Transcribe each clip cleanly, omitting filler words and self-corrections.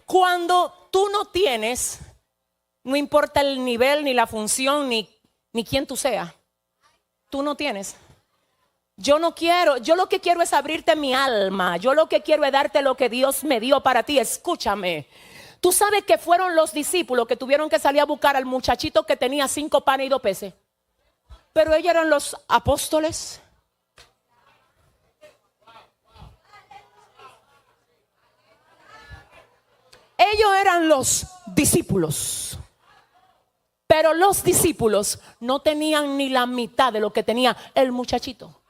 Cuando tú no tienes, no importa el nivel, ni la función, ni quién tú seas, tú no tienes. Yo lo que quiero es abrirte mi alma. Yo lo que quiero es darte lo que Dios me dio para ti. Escúchame. Tú sabes que fueron los discípulos que tuvieron que salir a buscar al muchachito que tenía 5 panes y 2 peces. Pero ellos eran los apóstoles. Ellos eran los discípulos. Pero los discípulos no tenían ni la mitad de lo que tenía el muchachito.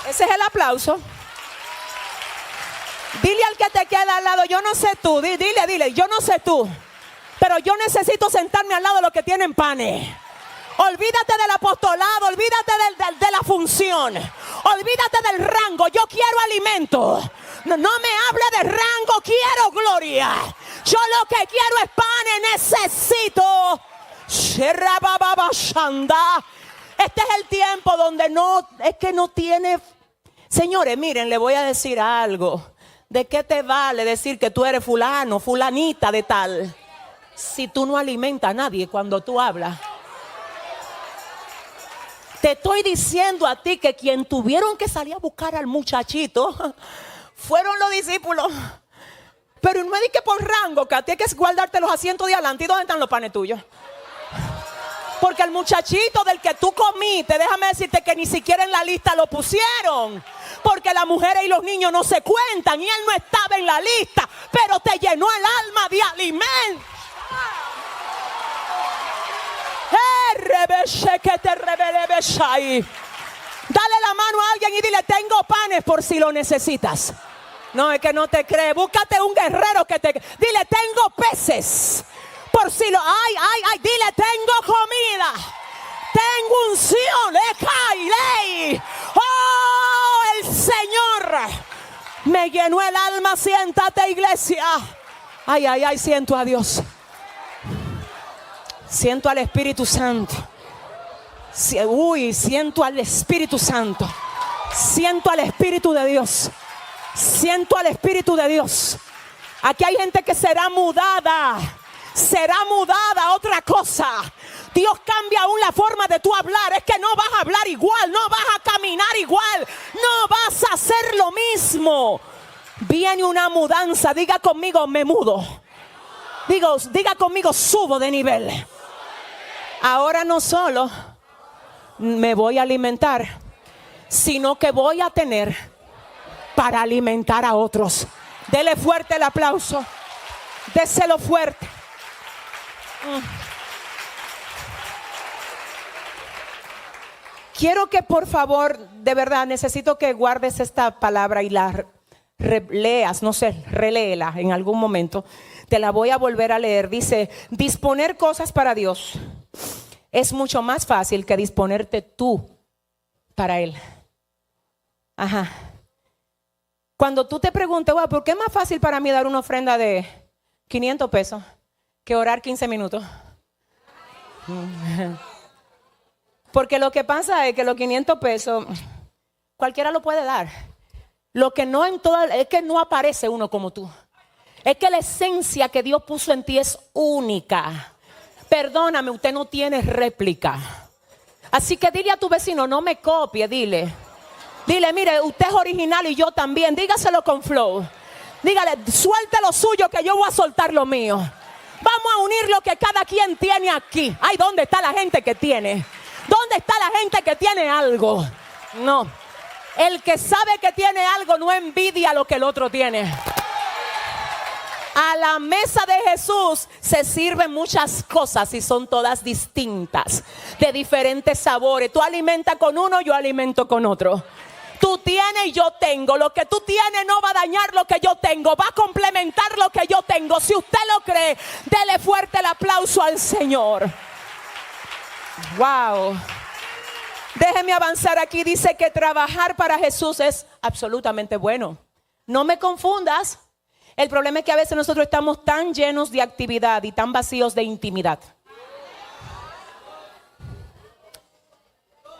Ese es el aplauso. Dile al que te queda al lado, yo no sé tú. Dile, yo no sé tú, pero yo necesito sentarme al lado de los que tienen panes. Olvídate del apostolado, olvídate de la función, olvídate del rango. Yo quiero alimento. No me hable de rango, quiero gloria. Yo lo que quiero es panes, necesito. Este es el tiempo donde no tiene. Señores, miren, le voy a decir algo. ¿De qué te vale decir que tú eres fulano, fulanita de tal, si tú no alimentas a nadie cuando tú hablas? Te estoy diciendo a ti que quien tuvieron que salir a buscar al muchachito fueron los discípulos. Pero no me di que por rango, que a ti hay que guardarte los asientos de adelante. ¿Y dónde están los panes tuyos? Porque el muchachito del que tú comiste, déjame decirte que ni siquiera en la lista lo pusieron. Porque las mujeres y los niños no se cuentan y él no estaba en la lista. Pero te llenó el alma de alimento. Dale la mano a alguien y dile, tengo panes por si lo necesitas. No, es que no te cree. Búscate un guerrero que te... Dile, tengo peces por si lo... Ay, dile, tengo comida. Tengo unción. Ley. Oh, el Señor me llenó el alma. Siéntate, iglesia. Ay, siento a Dios. Siento al Espíritu Santo. Siento al Espíritu Santo. Siento al Espíritu de Dios. Siento al Espíritu de Dios. Aquí hay gente que será mudada. Será mudada a otra cosa. Dios cambia aún la forma de tú hablar. Es que no vas a hablar igual. No vas a caminar igual. No vas a hacer lo mismo. Viene una mudanza. Diga conmigo, me mudo. Diga conmigo, subo de nivel. Ahora no solo me voy a alimentar, sino que voy a tener para alimentar a otros. Dele fuerte el aplauso. Déselo fuerte. Quiero que por favor, de verdad, necesito que guardes esta palabra y la leas, no sé, reléela en algún momento. Te la voy a volver a leer. Dice, disponer cosas para Dios es mucho más fácil que disponerte tú para Él. Ajá. Cuando tú te preguntes, wow, ¿por qué es más fácil para mí dar una ofrenda de 500 pesos que orar 15 minutos? Porque lo que pasa es que los 500 pesos cualquiera lo puede dar. Lo que no en toda, es que no aparece uno como tú. Es que la esencia que Dios puso en ti es única. Perdóname, usted no tiene réplica. Así que dile a tu vecino, no me copie, dile. Dile, mire, usted es original y yo también. Dígaselo con flow. Dígale, suelte lo suyo que yo voy a soltar lo mío. Vamos a unir lo que cada quien tiene aquí. Ay, ¿dónde está la gente que tiene? ¿Dónde está la gente que tiene algo? No. El que sabe que tiene algo no envidia lo que el otro tiene. A la mesa de Jesús se sirven muchas cosas y son todas distintas, de diferentes sabores. Tú alimentas con uno, yo alimento con otro. Tú tienes y yo tengo. Lo que tú tienes no va a dañar lo que yo tengo, va a complementar lo que yo tengo. Si usted lo cree, dele fuerte el aplauso al Señor. Wow. Déjeme avanzar aquí. Dice que trabajar para Jesús es absolutamente bueno. No me confundas. El problema es que a veces nosotros estamos tan llenos de actividad y tan vacíos de intimidad.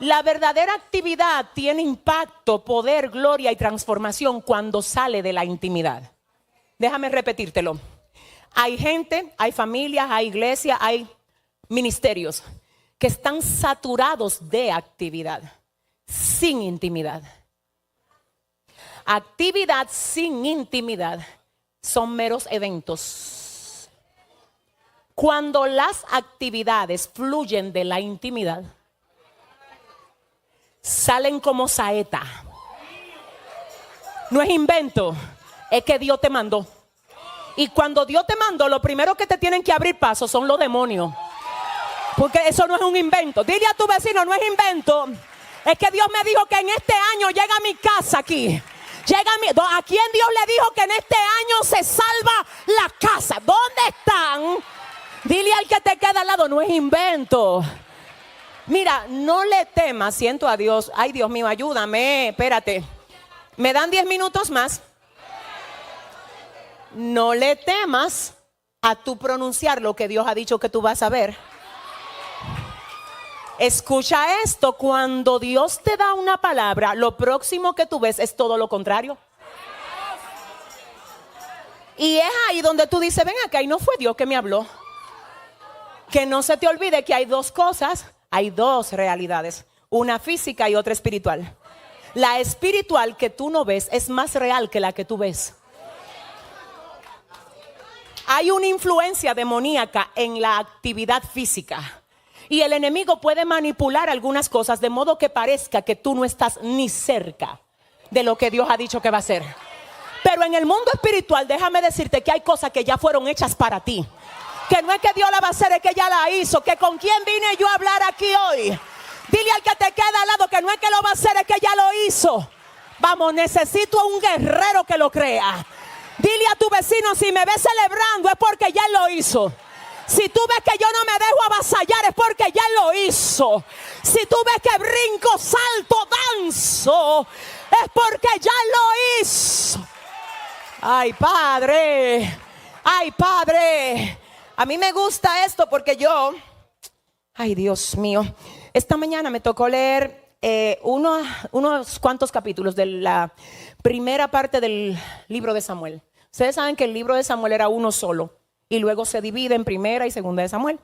La verdadera actividad tiene impacto, poder, gloria y transformación cuando sale de la intimidad. Déjame repetírtelo. Hay gente, hay familias, hay iglesias, hay ministerios que están saturados de actividad, sin intimidad. Actividad sin intimidad son meros eventos. Cuando las actividades fluyen de la intimidad, salen como saeta. No es invento, es que Dios te mandó. Y cuando Dios te mandó, lo primero que te tienen que abrir paso son los demonios. Porque eso no es un invento. Dile a tu vecino, no es invento. Es que Dios me dijo que en este año llega a mi casa aquí. ¿A quién Dios le dijo que en este año se salva la casa? ¿Dónde están? Dile al que te queda al lado, no es invento. Mira, no le temas, siento a Dios. Ay, Dios mío, ayúdame, espérate. ¿Me dan 10 minutos más? No le temas a tú pronunciar lo que Dios ha dicho que tú vas a ver. Escucha esto, cuando Dios te da una palabra, lo próximo que tú ves es todo lo contrario. Y es ahí donde tú dices, ven acá, y no fue Dios que me habló. Que no se te olvide que hay dos cosas, hay dos realidades, una física y otra espiritual. La espiritual que tú no ves es más real que la que tú ves. Hay una influencia demoníaca en la actividad física. Y el enemigo puede manipular algunas cosas de modo que parezca que tú no estás ni cerca de lo que Dios ha dicho que va a hacer. Pero en el mundo espiritual, déjame decirte que hay cosas que ya fueron hechas para ti. Que no es que Dios la va a hacer, es que ya la hizo. Que con quién vine yo a hablar aquí hoy. Dile al que te queda al lado que no es que lo va a hacer, es que ya lo hizo. Vamos, necesito a un guerrero que lo crea. Dile a tu vecino, si me ves celebrando es porque ya lo hizo. Si tú ves que yo no me dejo avasallar es porque ya lo hizo. Si tú ves que brinco, salto, danzo, es porque ya lo hizo. Ay, Padre. Ay, Padre. A mí me gusta esto porque ay, Dios mío. Esta mañana me tocó leer unos cuantos capítulos de la primera parte del libro de Samuel. Ustedes saben que el libro de Samuel era uno solo y luego se divide en primera y segunda de Samuel.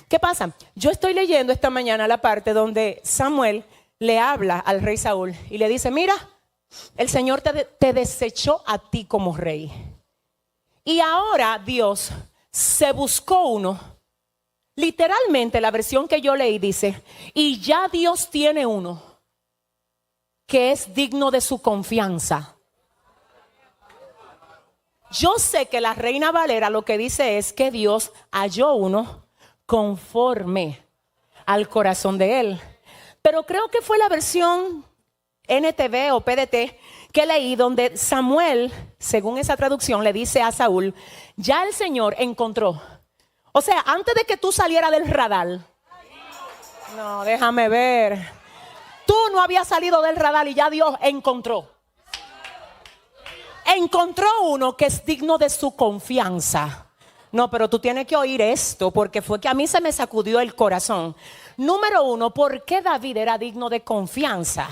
¿Qué pasa? Yo estoy leyendo esta mañana la parte donde Samuel le habla al rey Saúl y le dice, mira, el Señor te desechó a ti como rey. Y ahora Dios se buscó uno. Literalmente la versión que yo leí dice, y ya Dios tiene uno que es digno de su confianza. Yo sé que la Reina Valera lo que dice es que Dios halló uno conforme al corazón de él. Pero creo que fue la versión NTV o PDT que leí donde Samuel, según esa traducción, le dice a Saúl, ya el Señor encontró. O sea, antes de que tú salieras del radar. No, déjame ver. Tú no habías salido del radar y ya Dios encontró. Encontró uno que es digno de su confianza. No, pero tú tienes que oír esto porque fue que a mí se me sacudió el corazón. Número uno, ¿por qué David era digno de confianza?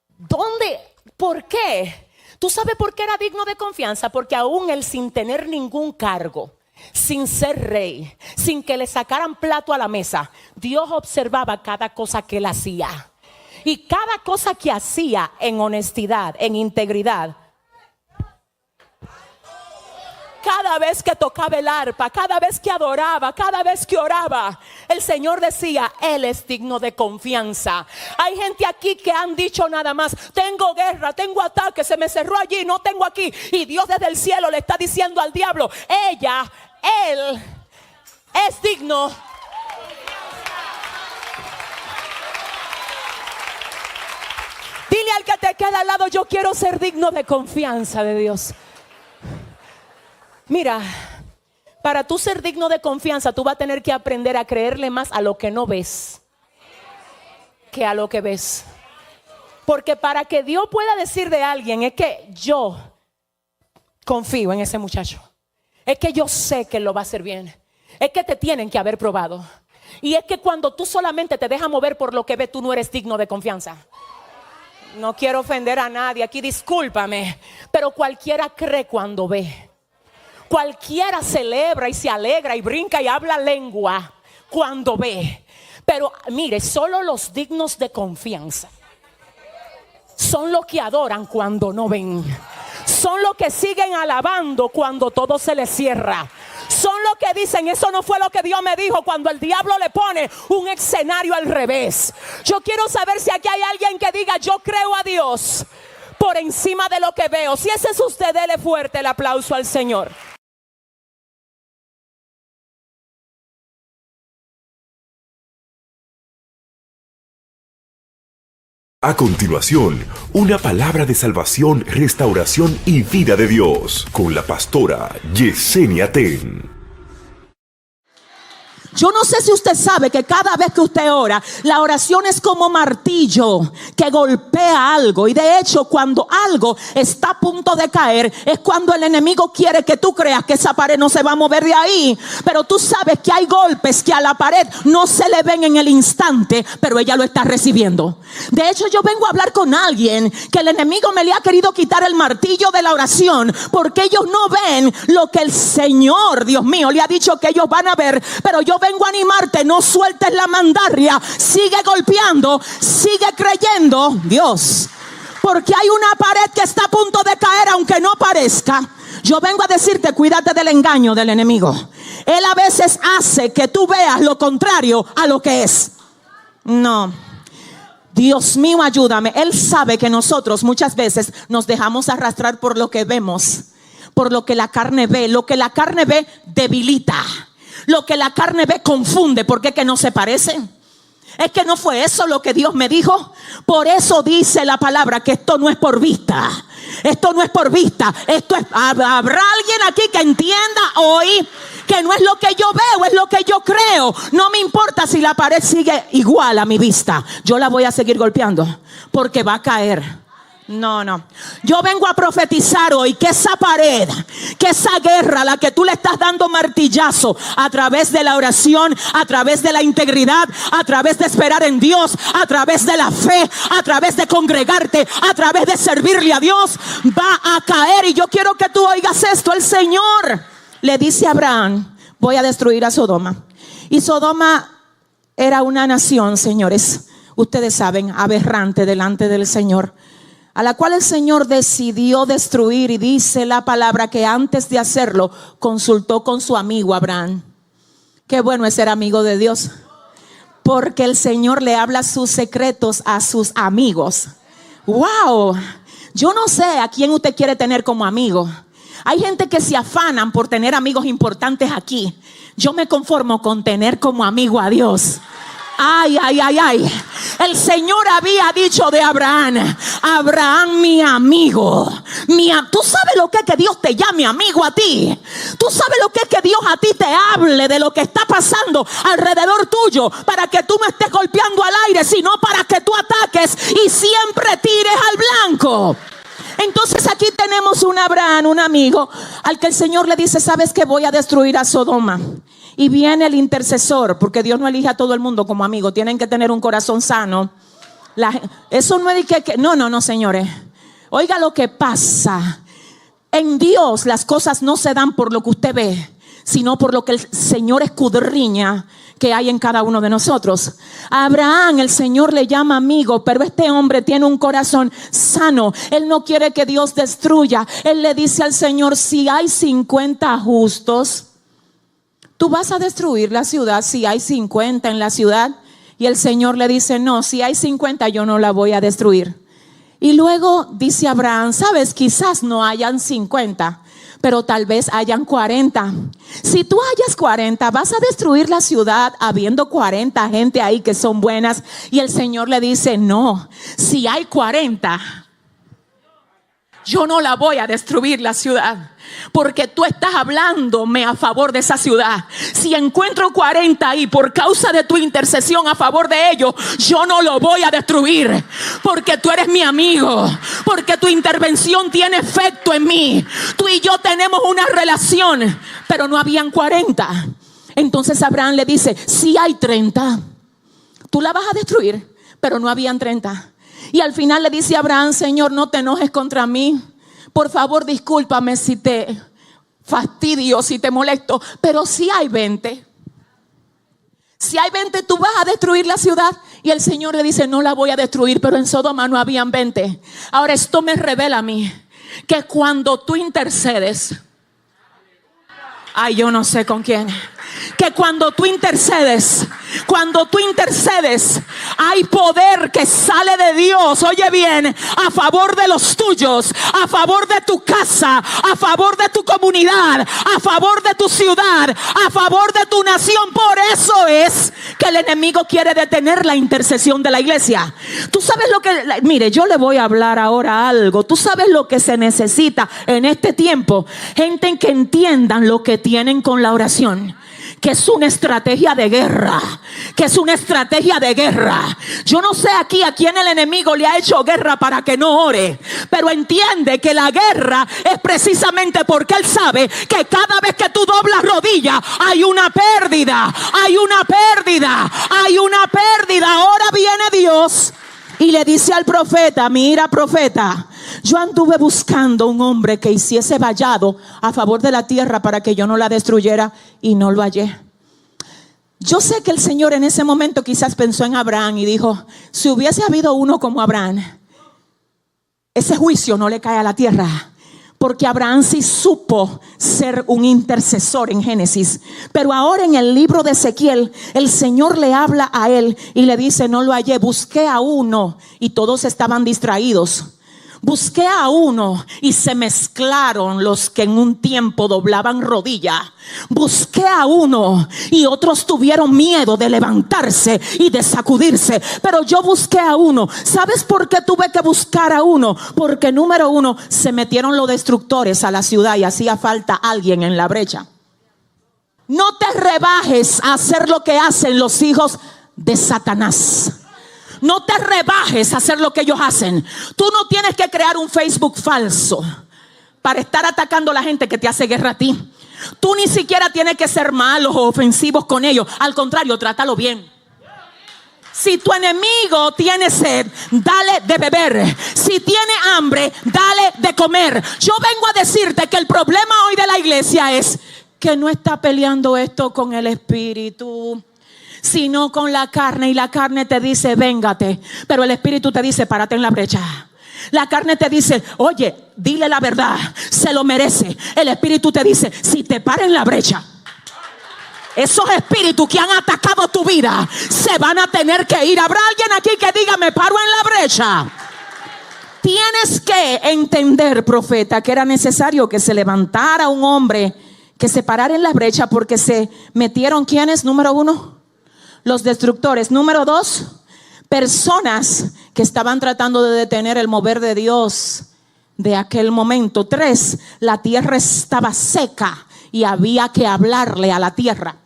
¿Dónde? ¿Por qué? ¿Tú sabes por qué era digno de confianza? Porque aún él sin tener ningún cargo, sin ser rey, sin que le sacaran plato a la mesa, Dios observaba cada cosa que él hacía. Y cada cosa que hacía en honestidad, en integridad. Cada vez que tocaba el arpa, cada vez que adoraba, cada vez que oraba, el Señor decía, Él es digno de confianza. Hay gente aquí que han dicho nada más, tengo guerra, tengo ataque, se me cerró allí, no tengo aquí. Y Dios desde el cielo le está diciendo al diablo, él es digno. Dile al que te queda al lado, yo quiero ser digno de confianza de Dios. Mira, para tú ser digno de confianza, tú vas a tener que aprender a creerle más a lo que no ves que a lo que ves. Porque para que Dios pueda decir de alguien, es que yo confío en ese muchacho. Es que yo sé que lo va a hacer bien. Es que te tienen que haber probado. Y es que cuando tú solamente te dejas mover por lo que ves, tú no eres digno de confianza. No quiero ofender a nadie aquí, discúlpame, pero cualquiera cree cuando ve. Cualquiera celebra y se alegra y brinca y habla lengua cuando ve. Pero mire, solo los dignos de confianza son los que adoran cuando no ven. Son los que siguen alabando cuando todo se les cierra. Son los que dicen, eso no fue lo que Dios me dijo, cuando el diablo le pone un escenario al revés. Yo quiero saber si aquí hay alguien que diga, yo creo a Dios por encima de lo que veo. Si ese es usted, dele fuerte el aplauso al Señor. A continuación, una palabra de salvación, restauración y vida de Dios con la pastora Yesenia Ten. Yo no sé si usted sabe que cada vez que usted ora, la oración es como martillo que golpea algo. Y de hecho, cuando algo está a punto de caer, es cuando el enemigo quiere que tú creas que esa pared no se va a mover de ahí. Pero tú sabes que hay golpes que a la pared no se le ven en el instante, pero ella lo está recibiendo. De hecho, yo vengo a hablar con alguien que el enemigo me le ha querido quitar el martillo de la oración, porque ellos no ven lo que el Señor, Dios mío, le ha dicho que ellos van a ver. Pero yo vengo a animarte, no sueltes la mandarria, sigue golpeando, sigue creyendo, Dios, porque hay una pared que está a punto de caer aunque no parezca. Yo vengo a decirte, cuídate del engaño del enemigo. Él a veces hace que tú veas lo contrario a lo que es. No, Dios mío, ayúdame. Él sabe que nosotros muchas veces nos dejamos arrastrar por lo que vemos, por lo que la carne ve. Lo que la carne ve debilita. Lo que la carne ve confunde, porque es que no se parecen. Es que no fue eso lo que Dios me dijo. Por eso dice la palabra que esto no es por vista. Esto no es por vista. Esto es, habrá alguien aquí que entienda hoy que no es lo que yo veo, es lo que yo creo. No me importa si la pared sigue igual a mi vista. Yo la voy a seguir golpeando porque va a caer. No. Yo vengo a profetizar hoy que esa pared, que esa guerra a la que tú le estás dando martillazo a través de la oración, a través de la integridad, a través de esperar en Dios, a través de la fe, a través de congregarte, a través de servirle a Dios, va a caer. Y yo quiero que tú oigas esto. El Señor le dice a Abraham, voy a destruir a Sodoma. Y Sodoma era una nación, señores, ustedes saben, aberrante delante del Señor, a la cual el Señor decidió destruir. Y dice la palabra que antes de hacerlo consultó con su amigo Abraham. Qué bueno es ser amigo de Dios, porque el Señor le habla sus secretos a sus amigos. Wow, yo no sé a quién usted quiere tener como amigo. Hay gente que se afanan por tener amigos importantes aquí. Yo me conformo con tener como amigo a Dios. Ay. El Señor había dicho de Abraham, Abraham, mi amigo. Tú sabes lo que es que Dios te llame amigo a ti. Tú sabes lo que es que Dios a ti te hable de lo que está pasando alrededor tuyo, para que tú no estés golpeando al aire, sino para que tú ataques y siempre tires al blanco. Entonces aquí tenemos un Abraham, un amigo, al que el Señor le dice, ¿sabes que voy a destruir a Sodoma? Y viene el intercesor, porque Dios no elige a todo el mundo como amigo. Tienen que tener un corazón sano. Eso no es de que no, señores. Oiga lo que pasa. En Dios las cosas no se dan por lo que usted ve, sino por lo que el Señor escudriña que hay en cada uno de nosotros. A Abraham el Señor le llama amigo, pero este hombre tiene un corazón sano. Él no quiere que Dios destruya. Él le dice al Señor, si hay 50 justos, tú vas a destruir la ciudad. Si hay 50 en la ciudad. Y el Señor le dice, no, si hay 50 yo no la voy a destruir. Y luego dice Abraham, sabes, quizás no hayan 50, pero tal vez hayan 40. Si tú hayas 40, vas a destruir la ciudad habiendo 40 gente ahí que son buenas. Y el Señor le dice, no, si hay 40, yo no la voy a destruir la ciudad, porque tú estás hablándome a favor de esa ciudad. Si encuentro 40 ahí por causa de tu intercesión a favor de ellos, yo no lo voy a destruir, porque tú eres mi amigo, porque tu intervención tiene efecto en mí. Tú y yo tenemos una relación, pero no habían 40. Entonces Abraham le dice, si hay 30, tú la vas a destruir, pero no habían 30. Y al final le dice a Abraham, Señor, no te enojes contra mí. Por favor, discúlpame si te fastidio, si te molesto, pero si hay 20. Si hay 20, tú vas a destruir la ciudad. Y el Señor le dice, no la voy a destruir, pero en Sodoma no habían 20. Ahora esto me revela a mí que cuando tú intercedes, ay, yo no sé con quién, que cuando tú intercedes, hay poder que sale de Dios, oye bien, a favor de los tuyos, a favor de tu casa, a favor de tu comunidad, a favor de tu ciudad, a favor de tu nación. Por eso es que el enemigo quiere detener la intercesión de la iglesia. Tú sabes lo que, mire, yo le voy a hablar ahora algo. Tú sabes lo que se necesita en este tiempo, gente que entiendan lo que tienen con la oración, que es una estrategia de guerra, Yo no sé aquí a quién el enemigo le ha hecho guerra para que no ore, pero entiende que la guerra es precisamente porque él sabe que cada vez que tú doblas rodilla hay una pérdida. Ahora viene Dios y le dice al profeta, mira profeta, yo anduve buscando un hombre que hiciese vallado a favor de la tierra para que yo no la destruyera y no lo hallé. Yo sé que el Señor en ese momento quizás pensó en Abraham y dijo, si hubiese habido uno como Abraham, ese juicio no le cae a la tierra. Porque Abraham sí supo ser un intercesor en Génesis. Pero ahora en el libro de Ezequiel, el Señor le habla a él y le dice, no lo hallé, busqué a uno y todos estaban distraídos. Busqué a uno y se mezclaron los que en un tiempo doblaban rodilla. Busqué a uno y otros tuvieron miedo de levantarse y de sacudirse. Pero yo busqué a uno. ¿Sabes por qué tuve que buscar a uno? Porque número uno, se metieron los destructores a la ciudad y hacía falta alguien en la brecha. No te rebajes a hacer lo que hacen los hijos de Satanás. No te rebajes a hacer lo que ellos hacen. Tú no tienes que crear un Facebook falso para estar atacando a la gente que te hace guerra a ti. Tú ni siquiera tienes que ser malos o ofensivos con ellos. Al contrario, trátalo bien. Si tu enemigo tiene sed, dale de beber. Si tiene hambre, dale de comer. Yo vengo a decirte que el problema hoy de la iglesia es que no está peleando esto con el espíritu, sino con la carne. Y la carne te dice, véngate. Pero el espíritu te dice, párate en la brecha. La carne te dice, oye, dile la verdad, se lo merece. El espíritu te dice, si te paras en la brecha, esos espíritus que han atacado tu vida se van a tener que ir. ¿Habrá alguien aquí que diga, me paro en la brecha? Tienes que entender, profeta, que era necesario que se levantara un hombre que se parara en la brecha, porque se metieron, ¿quiénes? Número uno, los destructores. Número dos, personas que estaban tratando de detener el mover de Dios de aquel momento. Tres, la tierra estaba seca y había que hablarle a la tierra.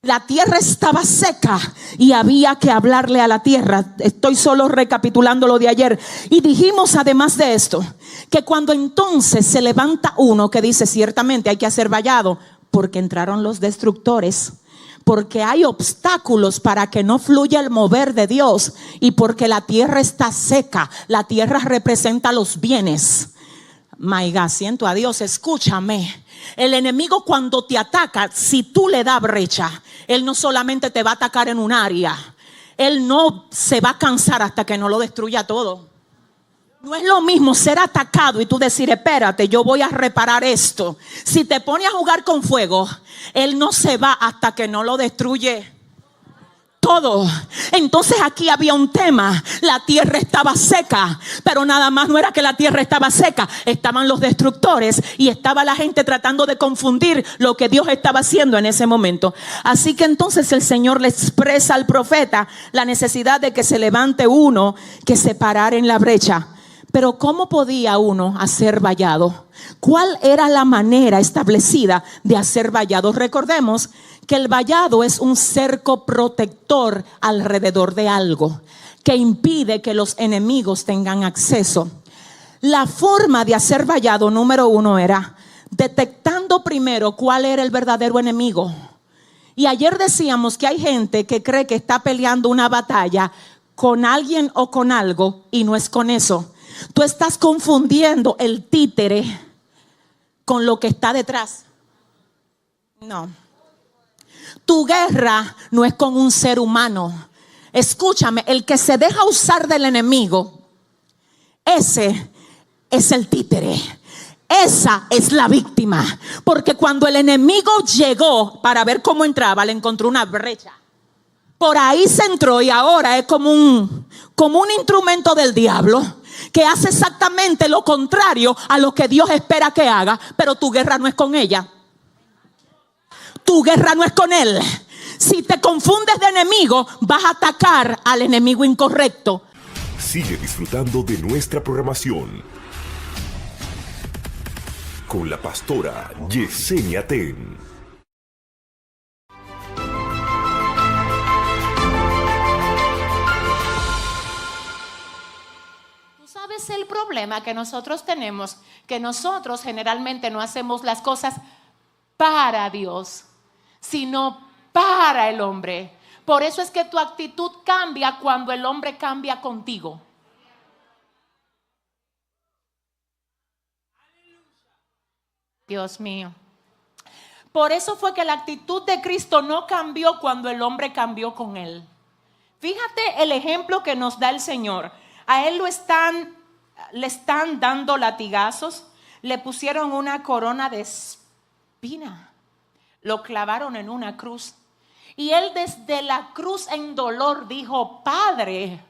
La tierra estaba seca y había que hablarle a la tierra. Estoy solo recapitulando lo de ayer. Y dijimos además de esto, que cuando entonces se levanta uno que dice, ciertamente hay que hacer vallado, porque entraron los destructores, porque hay obstáculos para que no fluya el mover de Dios, y porque la tierra está seca. La tierra representa los bienes. My God, siento a Dios, escúchame. El enemigo cuando te ataca, si tú le das brecha, él no solamente te va a atacar en un área, él no se va a cansar hasta que no lo destruya todo. No es lo mismo ser atacado y tú decir, espérate, yo voy a reparar esto. Si te pones a jugar con fuego, él no se va hasta que no lo destruye todo. Entonces aquí había un tema. La tierra estaba seca, pero nada más no era que la tierra estaba seca, estaban los destructores y estaba la gente tratando de confundir lo que Dios estaba haciendo en ese momento. Así que entonces el Señor le expresa al profeta la necesidad de que se levante uno que se parara en la brecha. Pero ¿cómo podía uno hacer vallado? ¿Cuál era la manera establecida de hacer vallado? Recordemos que el vallado es un cerco protector alrededor de algo que impide que los enemigos tengan acceso. La forma de hacer vallado, número uno, era detectando primero cuál era el verdadero enemigo. Y ayer decíamos que hay gente que cree que está peleando una batalla con alguien o con algo y no es con eso. Tú estás confundiendo el títere con lo que está detrás. No. Tu guerra no es con un ser humano. Escúchame, el que se deja usar del enemigo, ese es el títere. Esa es la víctima. Porque cuando el enemigo llegó para ver cómo entraba, le encontró una brecha. Por ahí se entró y ahora es como un instrumento del diablo que hace exactamente lo contrario a lo que Dios espera que haga. Pero tu guerra no es con ella. Tu guerra no es con él. Si te confundes de enemigo, vas a atacar al enemigo incorrecto. Sigue disfrutando de nuestra programación con la pastora Yesenia Ten. Tú sabes el problema que nosotros tenemos, que nosotros generalmente no hacemos las cosas para Dios, sino para el hombre. Por eso es que tu actitud cambia cuando el hombre cambia contigo. Dios mío. Por eso fue que la actitud de Cristo no cambió cuando el hombre cambió con él. Fíjate el ejemplo que nos da el Señor. A él le están dando latigazos, le pusieron una corona de espina, lo clavaron en una cruz. Y él desde la cruz en dolor dijo: Padre,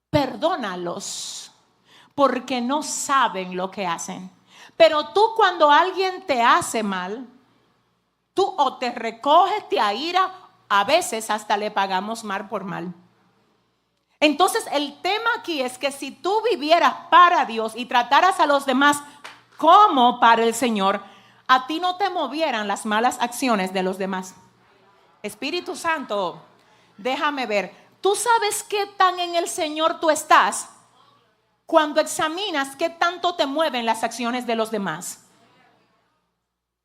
perdónalos, porque no saben lo que hacen. Pero tú, cuando alguien te hace mal, tú o te recoges, te airas, a veces hasta le pagamos mal por mal. Entonces el tema aquí es que si tú vivieras para Dios y trataras a los demás como para el Señor, a ti no te movieran las malas acciones de los demás. Espíritu Santo, déjame ver. ¿Tú sabes qué tan en el Señor tú estás cuando examinas qué tanto te mueven las acciones de los demás?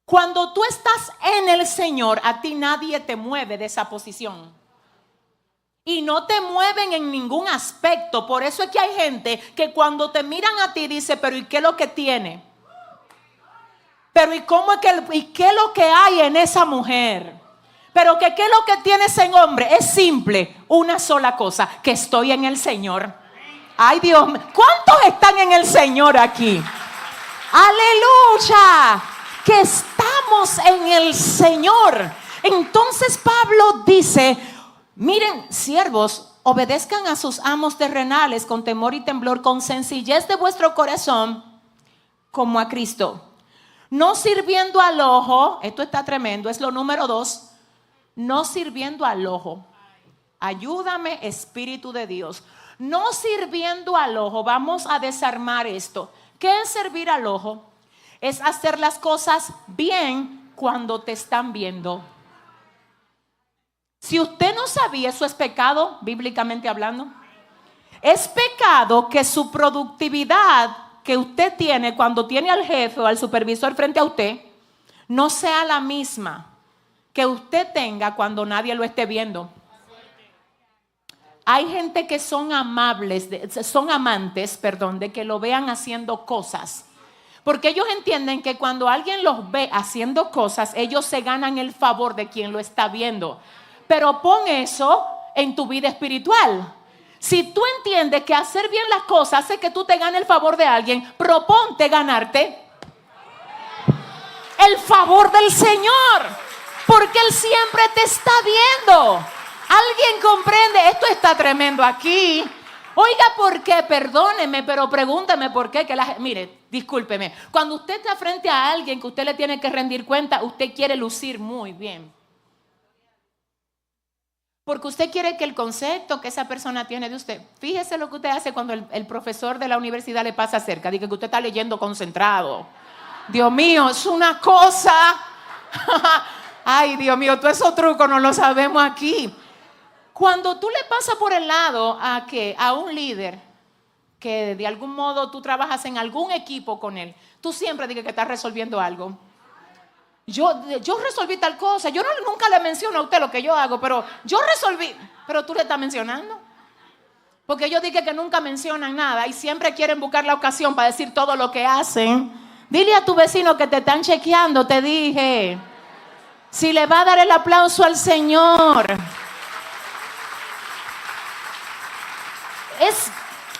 Cuando tú estás en el Señor, a ti nadie te mueve de esa posición. Y no te mueven en ningún aspecto. Por eso es que hay gente que cuando te miran a ti dice: pero ¿y qué es lo que tiene? Pero ¿y cómo es y qué es lo que hay en esa mujer? Pero ¿qué es lo que tiene ese hombre? Es simple, una sola cosa: que estoy en el Señor. Ay, Dios mío, ¿cuántos están en el Señor aquí? Aleluya, que estamos en el Señor. Entonces Pablo dice: miren, siervos, obedezcan a sus amos terrenales con temor y temblor, con sencillez de vuestro corazón, como a Cristo, no sirviendo al ojo. Esto está tremendo, es lo número 2. No sirviendo al ojo. Ayúdame, Espíritu de Dios. No sirviendo al ojo. Vamos a desarmar esto. ¿Qué es servir al ojo? Es hacer las cosas bien cuando te están viendo. Si usted no sabía, eso es pecado, bíblicamente hablando. Es pecado que su productividad que usted tiene cuando tiene al jefe o al supervisor frente a usted no sea la misma que usted tenga cuando nadie lo esté viendo. Hay gente que son amantes, de que lo vean haciendo cosas. Porque ellos entienden que cuando alguien los ve haciendo cosas, ellos se ganan el favor de quien lo está viendo. Pero pon eso en tu vida espiritual. Si tú entiendes que hacer bien las cosas hace que tú te ganes el favor de alguien, proponte ganarte el favor del Señor. Porque Él siempre te está viendo. ¿Alguien comprende? Esto está tremendo aquí. Oiga, ¿por qué? Perdóneme, pero pregúntame por qué. Mire, discúlpeme. Cuando usted está frente a alguien que usted le tiene que rendir cuenta, usted quiere lucir muy bien. Porque usted quiere que el concepto que esa persona tiene de usted. Fíjese lo que usted hace cuando el profesor de la universidad le pasa cerca. Dice que usted está leyendo concentrado. Dios mío, es una cosa. Ay, Dios mío, todos esos trucos no los sabemos aquí. Cuando tú le pasas por el lado a un líder que de algún modo tú trabajas en algún equipo con él, Tú siempre dices que estás resolviendo algo. Yo resolví tal cosa. Yo nunca le menciono a usted lo que yo hago, pero yo resolví. Pero tú le estás mencionando. Porque yo dije que nunca mencionan nada y siempre quieren buscar la ocasión para decir todo lo que hacen. Dile a tu vecino que te están chequeando, te dije. Si le va a dar el aplauso al Señor.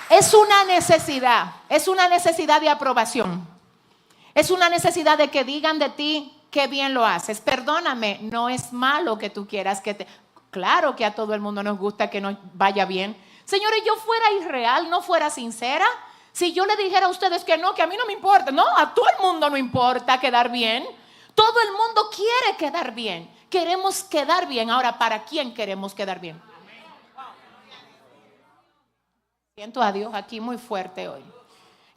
Es una necesidad de aprobación. Es una necesidad de que digan de ti qué bien lo haces. Perdóname, no es malo que tú quieras Claro que a todo el mundo nos gusta que nos vaya bien. Señores, yo fuera irreal, no fuera sincera, si yo le dijera a ustedes que no, que a mí no me importa. No, a todo el mundo no importa quedar bien. Todo el mundo quiere quedar bien. Queremos quedar bien. Ahora, ¿para quién queremos quedar bien? Siento a Dios aquí muy fuerte hoy.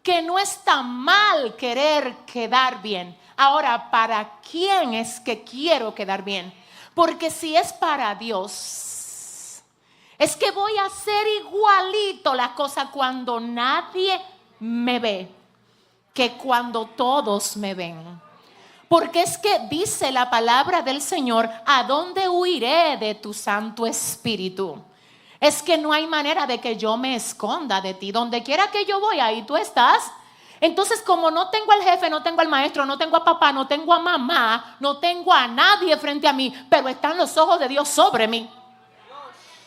Que no está mal querer quedar bien. Ahora, ¿para quién es que quiero quedar bien? Porque si es para Dios, es que voy a hacer igualito la cosa cuando nadie me ve que cuando todos me ven. Porque es que dice la palabra del Señor, ¿a dónde huiré de tu Santo Espíritu? Es que no hay manera de que yo me esconda de ti. Donde quiera que yo voy, ahí tú estás. Entonces, como no tengo al jefe, no tengo al maestro, no tengo a papá, no tengo a mamá, no tengo a nadie frente a mí, pero están los ojos de Dios sobre mí.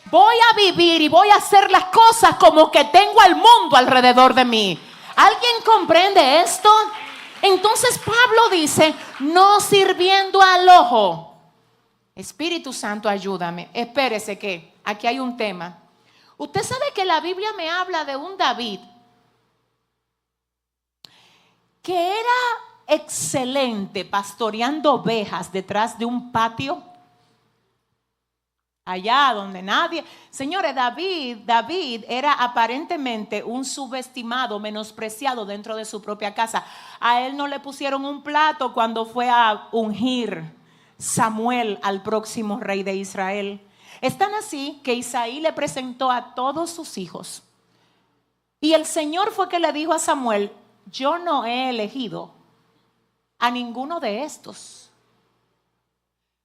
Voy a vivir y voy a hacer las cosas como que tengo al mundo alrededor de mí. ¿Alguien comprende esto? Entonces Pablo dice, no sirviendo al ojo. Espíritu Santo, ayúdame. Espérese que aquí hay un tema. Usted sabe que la Biblia me habla de un David que era excelente pastoreando ovejas detrás de un patio. Allá donde nadie. Señores, David era aparentemente un subestimado, menospreciado dentro de su propia casa. A él no le pusieron un plato cuando fue a ungir Samuel al próximo rey de Israel. Es tan así que Isaí le presentó a todos sus hijos. Y el Señor fue que le dijo a Samuel, yo no he elegido a ninguno de estos.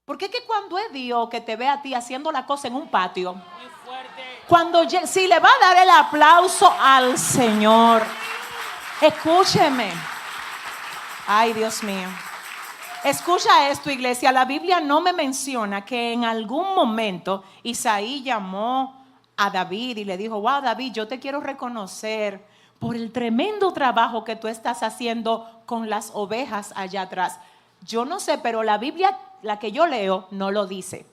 Porque es que cuando es Dios que te ve a ti haciendo la cosa en un patio, si le va a dar el aplauso al Señor, escúcheme. Ay, Dios mío. Escucha esto, iglesia. La Biblia no me menciona que en algún momento Isaí llamó a David y le dijo, wow, David, yo te quiero reconocer por el tremendo trabajo que tú estás haciendo con las ovejas allá atrás. Yo no sé, pero la Biblia, la que yo leo, no lo dice.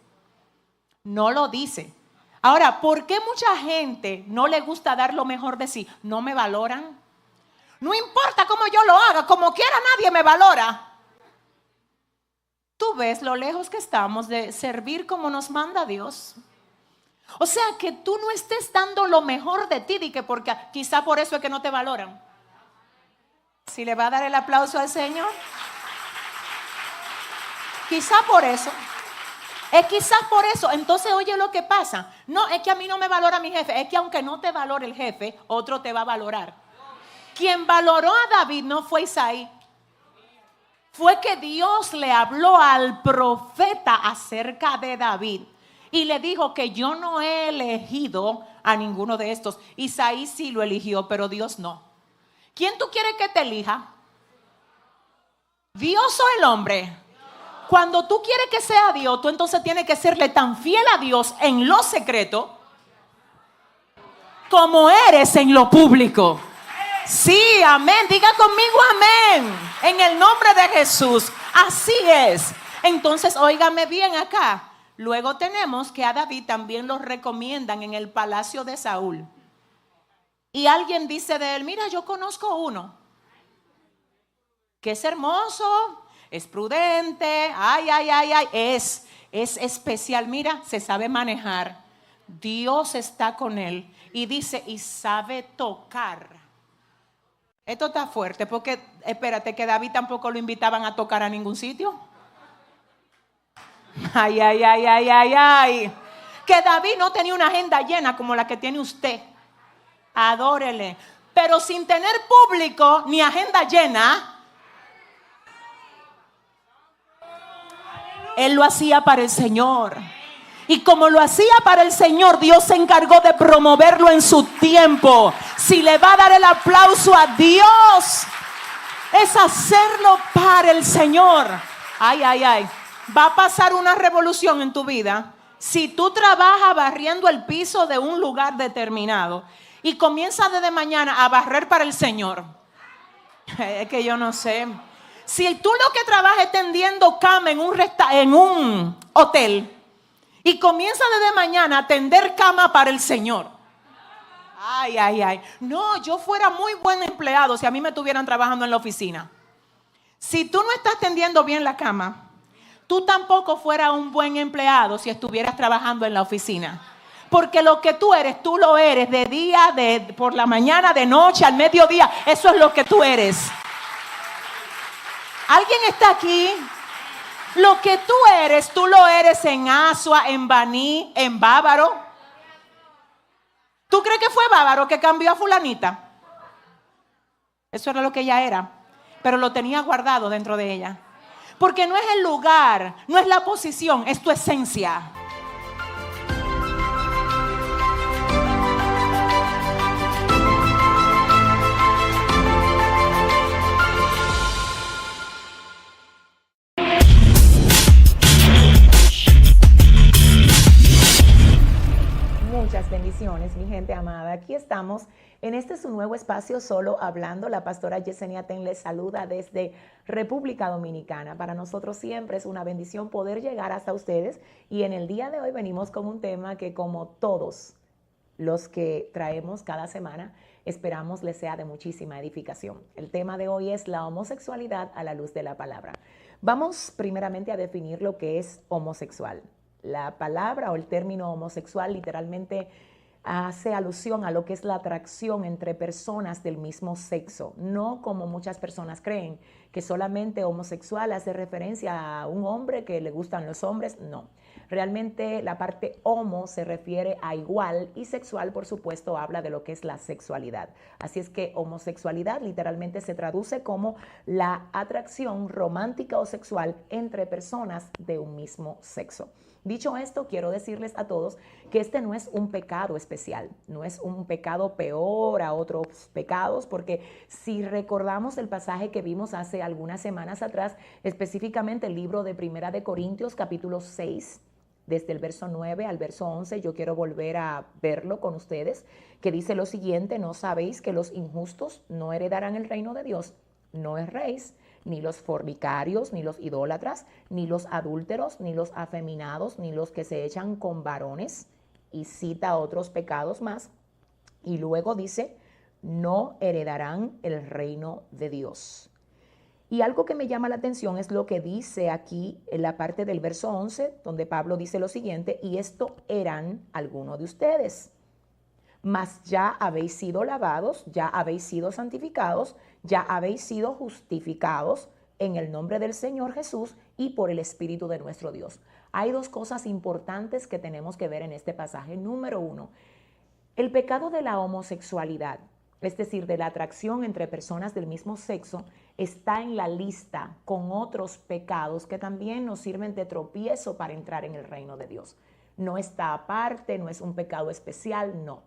No lo dice. Ahora, ¿por qué mucha gente no le gusta dar lo mejor de sí? ¿No me valoran? No importa cómo yo lo haga, como quiera nadie me valora. Tú ves lo lejos que estamos de servir como nos manda Dios. O sea, que tú no estés dando lo mejor de ti, y que porque quizá por eso es que no te valoran. Si le va a dar el aplauso al Señor, quizá por eso. Es quizás por eso. Entonces, oye lo que pasa. No, es que a mí no me valora mi jefe. Es que aunque no te valore el jefe, otro te va a valorar. Quien valoró a David no fue Isaí. Fue que Dios le habló al profeta acerca de David. Y le dijo que yo no he elegido a ninguno de estos. Isaí sí lo eligió, pero Dios no. ¿Quién tú quieres que te elija? ¿Dios o el hombre? Cuando tú quieres que sea Dios, tú entonces tienes que serle tan fiel a Dios en lo secreto como eres en lo público. Sí, amén. Diga conmigo amén. En el nombre de Jesús. Así es. Entonces, óigame bien acá. Luego tenemos que a David también lo recomiendan en el palacio de Saúl. Y alguien dice de él, mira, yo conozco uno que es hermoso, es prudente, es especial, mira, se sabe manejar. Dios está con él. Y dice, y sabe tocar. Esto está fuerte porque, espérate, que David tampoco lo invitaban a tocar a ningún sitio. Ay. Que David no tenía una agenda llena como la que tiene usted. Adórele. Pero sin tener público ni agenda llena, Él lo hacía para el Señor. Y como lo hacía para el Señor, Dios se encargó de promoverlo en su tiempo. Si le va a dar el aplauso a Dios, es hacerlo para el Señor. Ay, ay, ay. Va a pasar una revolución en tu vida si tú trabajas barriendo el piso de un lugar determinado y comienzas desde mañana a barrer para el Señor. Es que yo no sé. Si tú lo que trabajas es tendiendo cama en un hotel y comienzas desde mañana a tender cama para el Señor. Ay, ay, ay. No, yo fuera muy buen empleado si a mí me estuvieran trabajando en la oficina. Si tú no estás tendiendo bien la cama, tú tampoco fueras un buen empleado si estuvieras trabajando en la oficina. Porque lo que tú eres, tú lo eres de día, por la mañana, de noche, al mediodía. Eso es lo que tú eres. ¿Alguien está aquí? Lo que tú lo eres en Asua, en Baní, en Bávaro. ¿Tú crees que fue Bávaro que cambió a fulanita? Eso era lo que ella era, pero lo tenía guardado dentro de ella. Porque no es el lugar, no es la posición, es tu esencia. Muchas bendiciones, mi gente amada. Aquí estamos en este su nuevo espacio, Solo Hablando. La pastora Yesenia Ten les saluda desde República Dominicana. Para nosotros siempre es una bendición poder llegar hasta ustedes. Y en el día de hoy venimos con un tema que, como todos los que traemos cada semana, esperamos les sea de muchísima edificación. El tema de hoy es la homosexualidad a la luz de la palabra. Vamos primeramente a definir lo que es homosexual. La palabra o el término homosexual literalmente hace alusión a lo que es la atracción entre personas del mismo sexo, no como muchas personas creen, que solamente homosexual hace referencia a un hombre que le gustan los hombres. No, realmente la parte homo se refiere a igual y sexual, por supuesto, habla de lo que es la sexualidad. Así es que homosexualidad literalmente se traduce como la atracción romántica o sexual entre personas de un mismo sexo. Dicho esto, quiero decirles a todos que este no es un pecado especial, no es un pecado peor a otros pecados, porque si recordamos el pasaje que vimos hace algunas semanas atrás, específicamente el libro de Primera de Corintios, capítulo 6, desde el verso 9 al verso 11, yo quiero volver a verlo con ustedes, que dice lo siguiente: ¿no sabéis que los injustos no heredarán el reino de Dios? No erréis, ni los fornicarios, ni los idólatras, ni los adúlteros, ni los afeminados, ni los que se echan con varones, y cita otros pecados más, y luego dice, no heredarán el reino de Dios. Y algo que me llama la atención es lo que dice aquí en la parte del verso 11, donde Pablo dice lo siguiente: y esto eran algunos de ustedes, mas ya habéis sido lavados, ya habéis sido santificados, ya habéis sido justificados en el nombre del Señor Jesús y por el Espíritu de nuestro Dios. Hay dos cosas importantes que tenemos que ver en este pasaje. Número uno, el pecado de la homosexualidad, es decir, de la atracción entre personas del mismo sexo, está en la lista con otros pecados que también nos sirven de tropiezo para entrar en el reino de Dios. No está aparte, no es un pecado especial, no.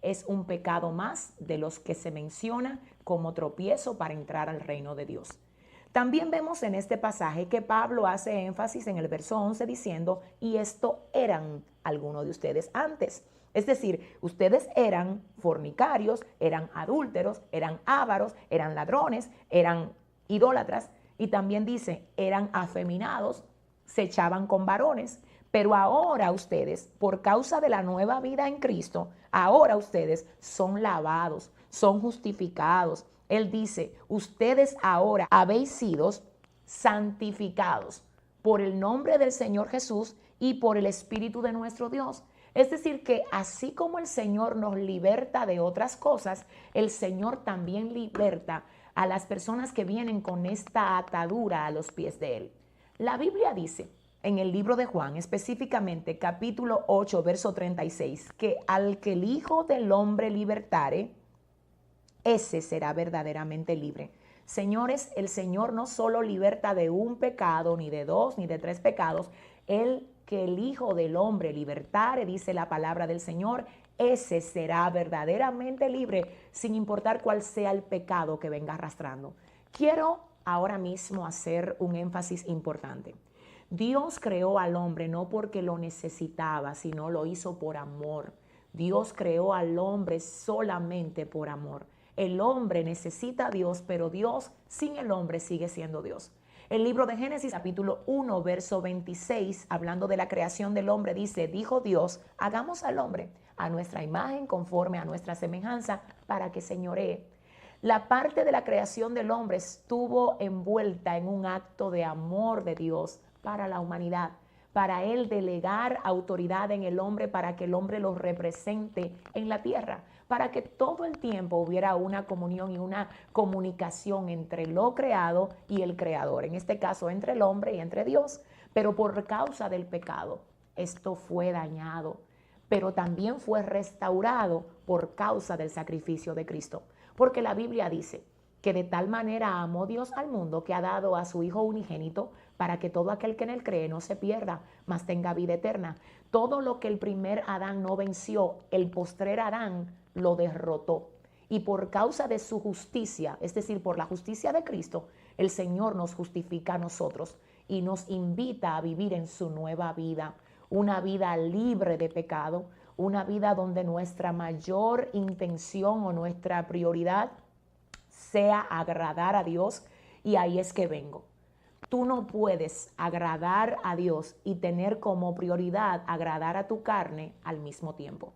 Es un pecado más de los que se menciona como tropiezo para entrar al reino de Dios. También vemos en este pasaje que Pablo hace énfasis en el verso 11 diciendo, y esto eran algunos de ustedes antes. Es decir, ustedes eran fornicarios, eran adúlteros, eran ávaros, eran ladrones, eran idólatras, y también dice, eran afeminados, se echaban con varones. Pero ahora ustedes, por causa de la nueva vida en Cristo, ahora ustedes son lavados, son justificados. Él dice, ustedes ahora habéis sido santificados por el nombre del Señor Jesús y por el Espíritu de nuestro Dios. Es decir, que así como el Señor nos liberta de otras cosas, el Señor también liberta a las personas que vienen con esta atadura a los pies de Él. La Biblia dice en el libro de Juan, específicamente capítulo 8, verso 36, que al que el Hijo del Hombre libertare, ese será verdaderamente libre. Señores, el Señor no solo liberta de un pecado, ni de dos, ni de tres pecados. El que el Hijo del Hombre libertare, dice la palabra del Señor, ese será verdaderamente libre, sin importar cuál sea el pecado que venga arrastrando. Quiero ahora mismo hacer un énfasis importante. Dios creó al hombre no porque lo necesitaba, sino lo hizo por amor. Dios creó al hombre solamente por amor. El hombre necesita a Dios, pero Dios sin el hombre sigue siendo Dios. El libro de Génesis, capítulo 1, verso 26, hablando de la creación del hombre, dice, dijo Dios, hagamos al hombre a nuestra imagen, conforme a nuestra semejanza, para que señoree. La parte de la creación del hombre estuvo envuelta en un acto de amor de Dios para la humanidad, para él delegar autoridad en el hombre para que el hombre lo represente en la tierra, para que todo el tiempo hubiera una comunión y una comunicación entre lo creado y el creador, en este caso entre el hombre y entre Dios. Pero por causa del pecado, esto fue dañado, pero también fue restaurado por causa del sacrificio de Cristo. Porque la Biblia dice que de tal manera amó Dios al mundo que ha dado a su Hijo unigénito para que todo aquel que en él cree no se pierda, mas tenga vida eterna. Todo lo que el primer Adán no venció, el postrer Adán lo derrotó. Y por causa de su justicia, es decir, por la justicia de Cristo, el Señor nos justifica a nosotros y nos invita a vivir en su nueva vida, una vida libre de pecado, una vida donde nuestra mayor intención o nuestra prioridad sea agradar a Dios. Y ahí es que vengo. Tú no puedes agradar a Dios y tener como prioridad agradar a tu carne al mismo tiempo.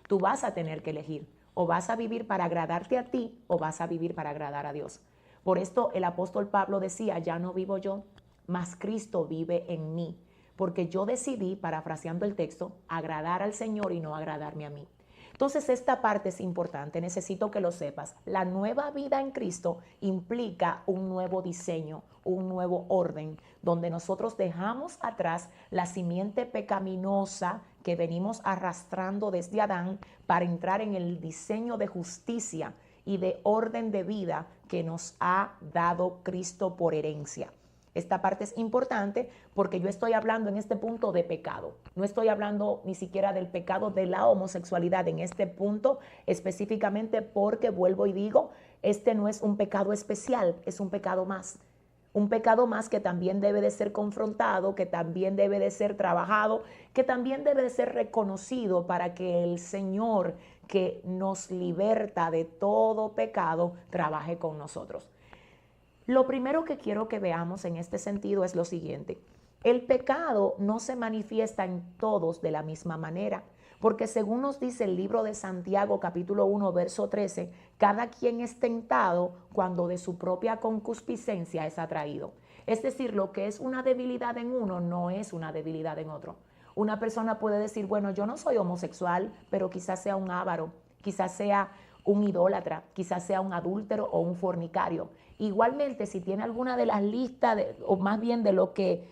Tú vas a tener que elegir, o vas a vivir para agradarte a ti o vas a vivir para agradar a Dios. Por esto el apóstol Pablo decía, ya no vivo yo, mas Cristo vive en mí, porque yo decidí, parafraseando el texto, agradar al Señor y no agradarme a mí. Entonces esta parte es importante, necesito que lo sepas. La nueva vida en Cristo implica un nuevo diseño, un nuevo orden, donde nosotros dejamos atrás la simiente pecaminosa que venimos arrastrando desde Adán para entrar en el diseño de justicia y de orden de vida que nos ha dado Cristo por herencia. Esta parte es importante porque yo estoy hablando en este punto de pecado. No estoy hablando ni siquiera del pecado de la homosexualidad en este punto específicamente porque vuelvo y digo, este no es un pecado especial, es un pecado más. Un pecado más que también debe de ser confrontado, que también debe de ser trabajado, que también debe de ser reconocido para que el Señor que nos liberta de todo pecado trabaje con nosotros. Lo primero que quiero que veamos en este sentido es lo siguiente. El pecado no se manifiesta en todos de la misma manera, porque según nos dice el libro de Santiago capítulo 1 verso 13, cada quien es tentado cuando de su propia concupiscencia es atraído. Es decir, lo que es una debilidad en uno no es una debilidad en otro. Una persona puede decir, bueno, yo no soy homosexual, pero quizás sea un avaro, quizás sea un idólatra, quizás sea un adúltero o un fornicario. Igualmente, si tiene alguna de las listas, o más bien de lo que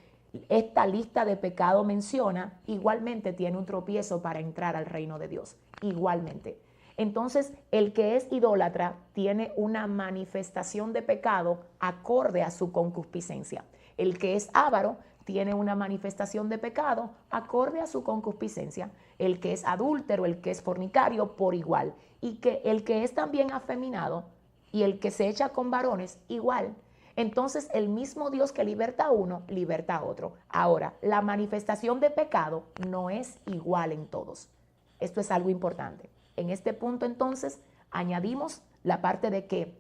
esta lista de pecado menciona, igualmente tiene un tropiezo para entrar al reino de Dios. Igualmente. Entonces, el que es idólatra tiene una manifestación de pecado acorde a su concupiscencia. El que es avaro tiene una manifestación de pecado acorde a su concupiscencia. El que es adúltero, el que es fornicario, por igual. Y que el que es también afeminado y el que se echa con varones, igual. Entonces, el mismo Dios que liberta a uno, liberta a otro. Ahora, la manifestación de pecado no es igual en todos. Esto es algo importante. En este punto, entonces, añadimos la parte de que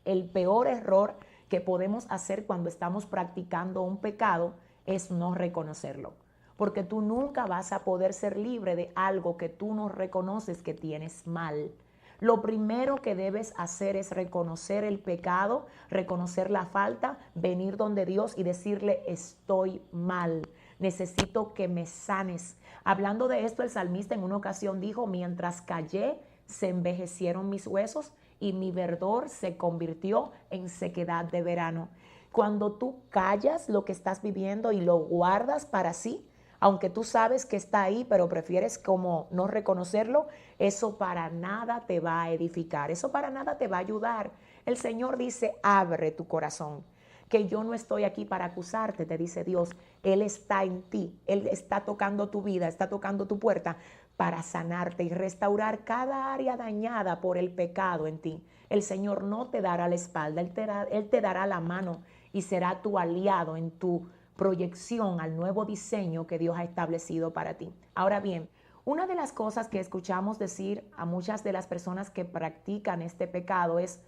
el peor error que podemos hacer cuando estamos practicando un pecado es no reconocerlo. Porque tú nunca vas a poder ser libre de algo que tú no reconoces que tienes mal. Lo primero que debes hacer es reconocer el pecado, reconocer la falta, venir donde Dios y decirle, estoy mal, necesito que me sanes. Hablando de esto, el salmista en una ocasión dijo, mientras callé, se envejecieron mis huesos y mi verdor se convirtió en sequedad de verano. Cuando tú callas lo que estás viviendo y lo guardas para sí, aunque tú sabes que está ahí, pero prefieres como no reconocerlo, eso para nada te va a edificar, eso para nada te va a ayudar. El Señor dice, abre tu corazón, que yo no estoy aquí para acusarte, te dice Dios. Él está en ti, Él está tocando tu vida, está tocando tu puerta para sanarte y restaurar cada área dañada por el pecado en ti. El Señor no te dará la espalda, Él te dará la mano y será tu aliado en tu proyección al nuevo diseño que Dios ha establecido para ti. Ahora bien, una de las cosas que escuchamos decir a muchas de las personas que practican este pecado es,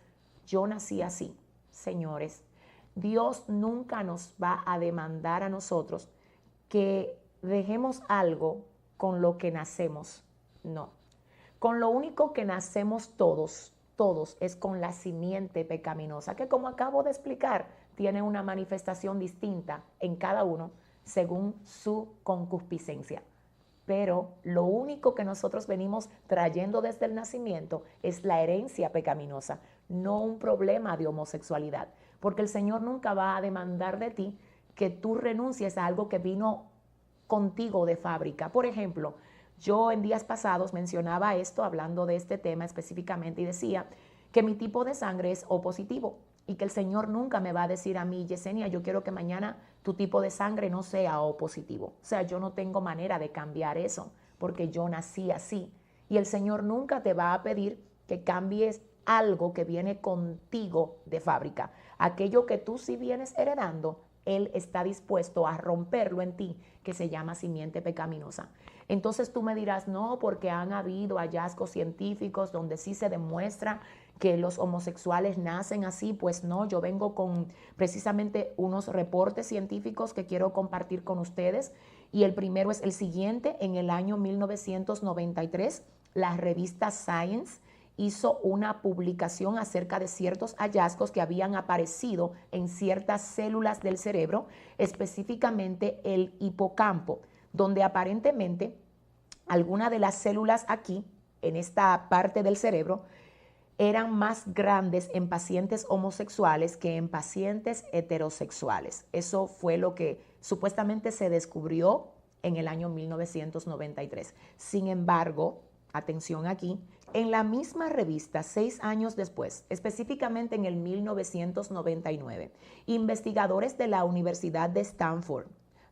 yo nací así. Señores, Dios nunca nos va a demandar a nosotros que dejemos algo con lo que nacemos. No. Con lo único que nacemos todos es con la simiente pecaminosa, que como acabo de explicar, tiene una manifestación distinta en cada uno según su concupiscencia. Pero lo único que nosotros venimos trayendo desde el nacimiento es la herencia pecaminosa, no un problema de homosexualidad, porque el Señor nunca va a demandar de ti que tú renuncies a algo que vino contigo de fábrica. Por ejemplo, yo en días pasados mencionaba esto, hablando de este tema específicamente, y decía que mi tipo de sangre es O positivo y que el Señor nunca me va a decir a mí, Yesenia, yo quiero que mañana tu tipo de sangre no sea O positivo. O sea, yo no tengo manera de cambiar eso porque yo nací así. Y el Señor nunca te va a pedir que cambies algo que viene contigo de fábrica. Aquello que tú sí vienes heredando, Él está dispuesto a romperlo en ti, que se llama simiente pecaminosa. Entonces tú me dirás, no, porque han habido hallazgos científicos donde sí se demuestra que los homosexuales nacen así. Pues no, yo vengo con precisamente unos reportes científicos que quiero compartir con ustedes. Y el primero es el siguiente. En el año 1993, la revista Science hizo una publicación acerca de ciertos hallazgos que habían aparecido en ciertas células del cerebro, específicamente el hipocampo, donde aparentemente algunas de las células aquí, en esta parte del cerebro, eran más grandes en pacientes homosexuales que en pacientes heterosexuales. Eso fue lo que supuestamente se descubrió en el año 1993. Sin embargo, atención aquí, en la misma revista, 6 años después, específicamente en el 1999, investigadores de la Universidad de Stanford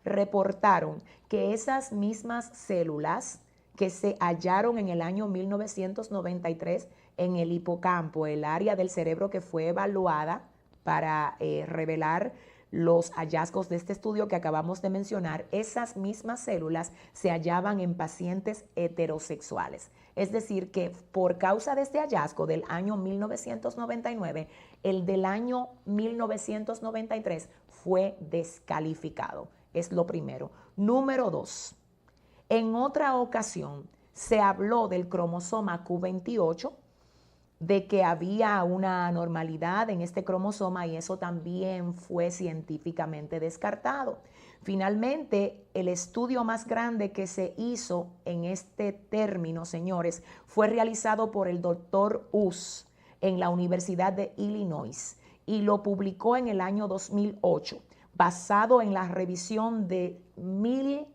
reportaron que esas mismas células que se hallaron en el año 1993 en el hipocampo, el área del cerebro que fue evaluada para revelar los hallazgos de este estudio que acabamos de mencionar, esas mismas células se hallaban en pacientes heterosexuales. Es decir, que por causa de este hallazgo del año 1999, el del año 1993 fue descalificado. Es lo primero. Número 2. En otra ocasión se habló del cromosoma Q28, de que había una anormalidad en este cromosoma y eso también fue científicamente descartado. Finalmente, el estudio más grande que se hizo en este término, señores, fue realizado por el doctor Us en la Universidad de Illinois y lo publicó en el año 2008, basado en la revisión de 1000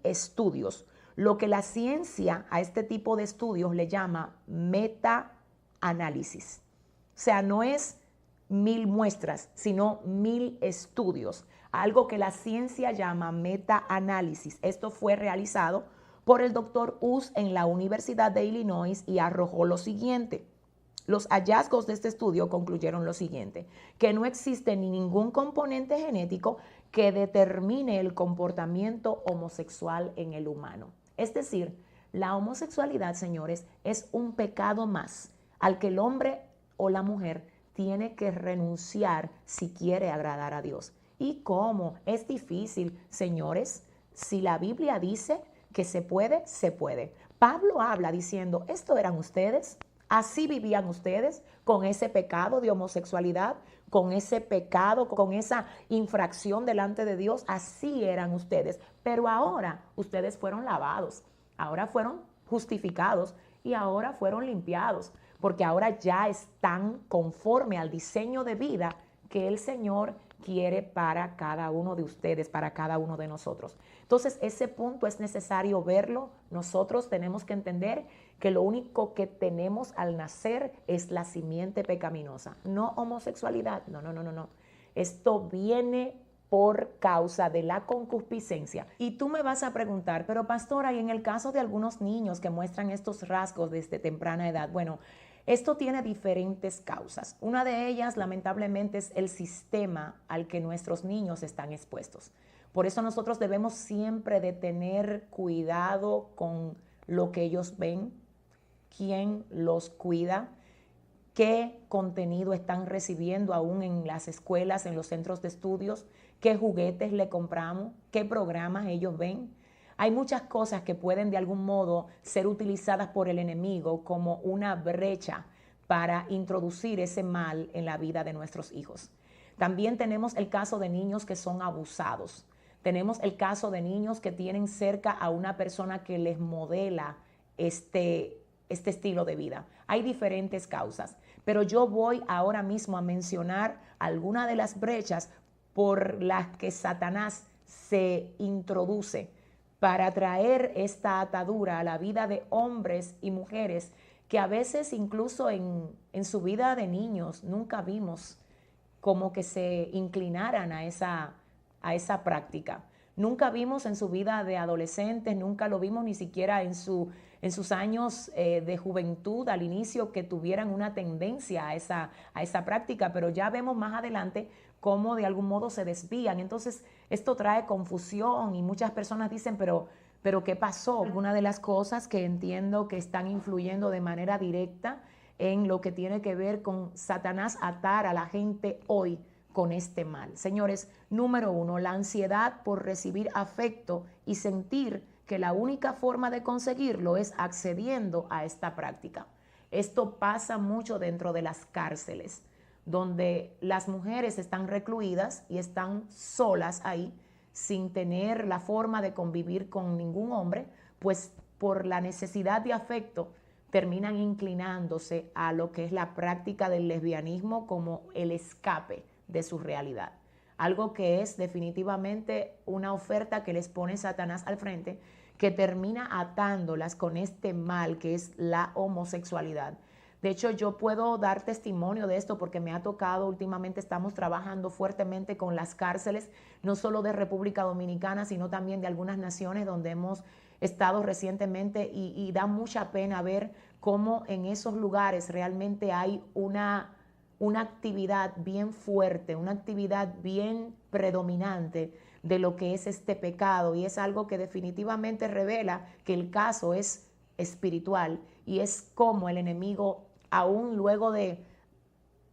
estudios. Lo que la ciencia a este tipo de estudios le llama meta-análisis. O sea, no es 1000 muestras, sino 1000 estudios. Algo que la ciencia llama meta-análisis. Esto fue realizado por el doctor Us en la Universidad de Illinois y arrojó lo siguiente. Los hallazgos de este estudio concluyeron lo siguiente, que no existe ni ningún componente genético que determine el comportamiento homosexual en el humano. Es decir, la homosexualidad, señores, es un pecado más al que el hombre o la mujer tiene que renunciar si quiere agradar a Dios. ¿Y cómo? Es difícil, señores. Si la Biblia dice que se puede, se puede. Pablo habla diciendo, ¿esto eran ustedes? ¿Así vivían ustedes con ese pecado de homosexualidad? Con ese pecado, con esa infracción delante de Dios, así eran ustedes. Pero ahora ustedes fueron lavados, ahora fueron justificados y ahora fueron limpiados, porque ahora ya están conforme al diseño de vida que el Señor quiere para cada uno de ustedes, para cada uno de nosotros. Entonces, ese punto es necesario verlo. Nosotros tenemos que entender que lo único que tenemos al nacer es la simiente pecaminosa, no homosexualidad, no. Esto viene por causa de la concupiscencia. Y tú me vas a preguntar, pero pastora, y en el caso de algunos niños que muestran estos rasgos desde temprana edad, bueno, esto tiene diferentes causas. Una de ellas, lamentablemente, es el sistema al que nuestros niños están expuestos. Por eso nosotros debemos siempre de tener cuidado con lo que ellos ven, quién los cuida, qué contenido están recibiendo aún en las escuelas, en los centros de estudios, qué juguetes le compramos, qué programas ellos ven. Hay muchas cosas que pueden de algún modo ser utilizadas por el enemigo como una brecha para introducir ese mal en la vida de nuestros hijos. También tenemos el caso de niños que son abusados. Tenemos el caso de niños que tienen cerca a una persona que les modela este estilo de vida. Hay diferentes causas, pero yo voy ahora mismo a mencionar algunas de las brechas por las que Satanás se introduce para traer esta atadura a la vida de hombres y mujeres que a veces incluso en su vida de niños nunca vimos como que se inclinaran a esa práctica. Nunca vimos en su vida de adolescentes, nunca lo vimos ni siquiera en sus años de juventud al inicio que tuvieran una tendencia a esa práctica, pero ya vemos más adelante cómo de algún modo se desvían. Entonces esto trae confusión y muchas personas dicen, pero ¿qué pasó? Una de las cosas que entiendo que están influyendo de manera directa en lo que tiene que ver con Satanás atar a la gente hoy con este mal. Señores, número 1, la ansiedad por recibir afecto y sentir que la única forma de conseguirlo es accediendo a esta práctica. Esto pasa mucho dentro de las cárceles, donde las mujeres están recluidas y están solas ahí, sin tener la forma de convivir con ningún hombre, pues por la necesidad de afecto terminan inclinándose a lo que es la práctica del lesbianismo como el escape de su realidad. Algo que es definitivamente una oferta que les pone Satanás al frente, que termina atándolas con este mal que es la homosexualidad. De hecho, yo puedo dar testimonio de esto porque me ha tocado, últimamente estamos trabajando fuertemente con las cárceles, no solo de República Dominicana, sino también de algunas naciones donde hemos estado recientemente y da mucha pena ver cómo en esos lugares realmente hay una actividad bien fuerte, una actividad bien predominante de lo que es este pecado, y es algo que definitivamente revela que el caso es espiritual y es como el enemigo, aún luego de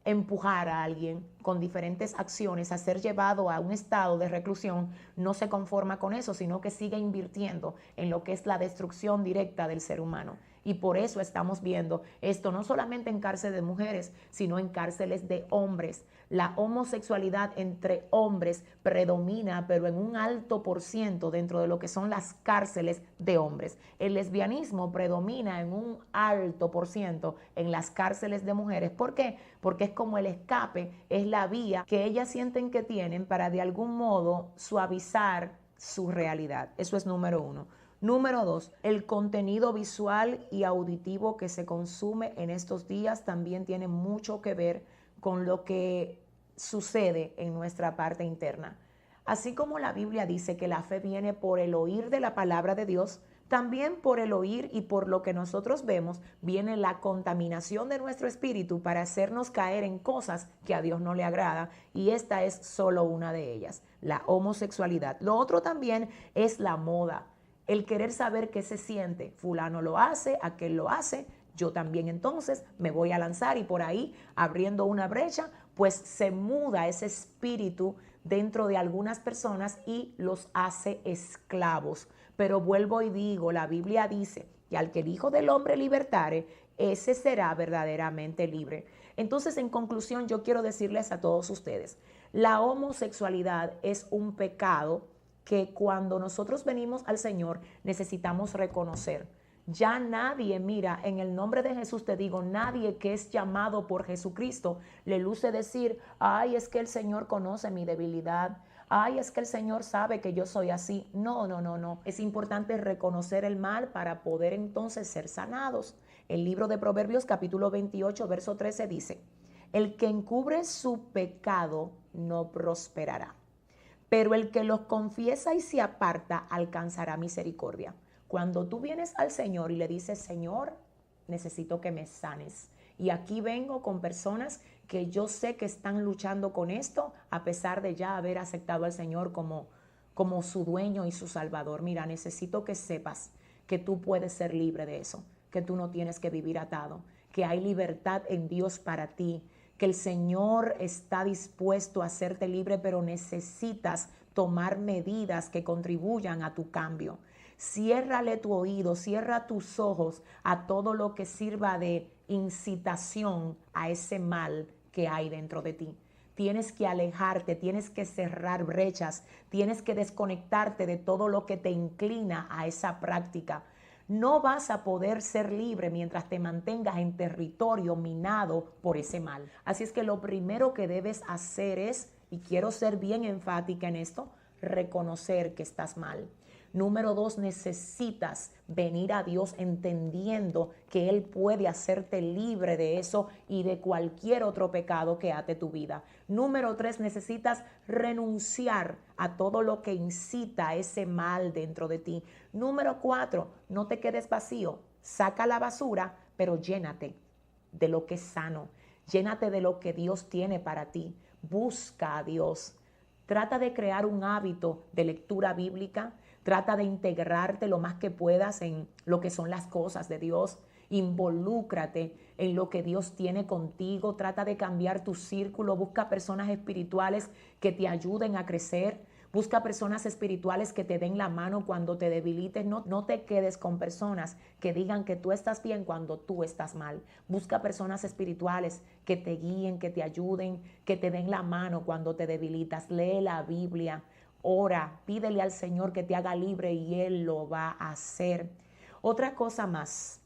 empujar a alguien con diferentes acciones a ser llevado a un estado de reclusión, no se conforma con eso, sino que sigue invirtiendo en lo que es la destrucción directa del ser humano. Y por eso estamos viendo esto no solamente en cárceles de mujeres, sino en cárceles de hombres. La homosexualidad entre hombres predomina, pero en un alto % dentro de lo que son las cárceles de hombres. El lesbianismo predomina en un alto % en las cárceles de mujeres. ¿Por qué? Porque es como el escape, es la vía que ellas sienten que tienen para de algún modo suavizar su realidad. Eso es número 1. Número 2, el contenido visual y auditivo que se consume en estos días también tiene mucho que ver con lo que sucede en nuestra parte interna. Así como la Biblia dice que la fe viene por el oír de la palabra de Dios, también por el oír y por lo que nosotros vemos viene la contaminación de nuestro espíritu para hacernos caer en cosas que a Dios no le agrada, y esta es solo una de ellas, la homosexualidad. Lo otro también es la moda. El querer saber qué se siente, fulano lo hace, aquel lo hace, yo también entonces me voy a lanzar, y por ahí abriendo una brecha, pues se muda ese espíritu dentro de algunas personas y los hace esclavos. Pero vuelvo y digo, la Biblia dice que al que el Hijo del Hombre libertare, ese será verdaderamente libre. Entonces, en conclusión, yo quiero decirles a todos ustedes, la homosexualidad es un pecado que cuando nosotros venimos al Señor necesitamos reconocer. Ya nadie, mira, en el nombre de Jesús te digo, nadie que es llamado por Jesucristo le luce decir, ay, es que el Señor conoce mi debilidad. Ay, es que el Señor sabe que yo soy así. No, no, no, no. Es importante reconocer el mal para poder entonces ser sanados. El libro de Proverbios capítulo 28, verso 13 dice, el que encubre su pecado no prosperará, pero el que los confiesa y se aparta alcanzará misericordia. Cuando tú vienes al Señor y le dices, Señor, necesito que me sanes. Y aquí vengo con personas que yo sé que están luchando con esto, a pesar de ya haber aceptado al Señor como su dueño y su salvador. Mira, necesito que sepas que tú puedes ser libre de eso, que tú no tienes que vivir atado, que hay libertad en Dios para ti, que el Señor está dispuesto a hacerte libre, pero necesitas tomar medidas que contribuyan a tu cambio. Ciérrale tu oído, cierra tus ojos a todo lo que sirva de incitación a ese mal que hay dentro de ti. Tienes que alejarte, tienes que cerrar brechas, tienes que desconectarte de todo lo que te inclina a esa práctica. No vas a poder ser libre mientras te mantengas en territorio minado por ese mal. Así es que lo primero que debes hacer es, y quiero ser bien enfática en esto, reconocer que estás mal. Número 2, necesitas venir a Dios entendiendo que Él puede hacerte libre de eso y de cualquier otro pecado que ate tu vida. Número 3, necesitas renunciar a todo lo que incita a ese mal dentro de ti. Número 4, no te quedes vacío. Saca la basura, pero llénate de lo que es sano. Llénate de lo que Dios tiene para ti. Busca a Dios. Trata de crear un hábito de lectura bíblica. Trata de integrarte lo más que puedas en lo que son las cosas de Dios. Involúcrate en lo que Dios tiene contigo. Trata de cambiar tu círculo. Busca personas espirituales que te ayuden a crecer. Busca personas espirituales que te den la mano cuando te debilites. No te quedes con personas que digan que tú estás bien cuando tú estás mal. Busca personas espirituales que te guíen, que te ayuden, que te den la mano cuando te debilitas. Lee la Biblia. Ora, pídele al Señor que te haga libre y Él lo va a hacer. Otra cosa más,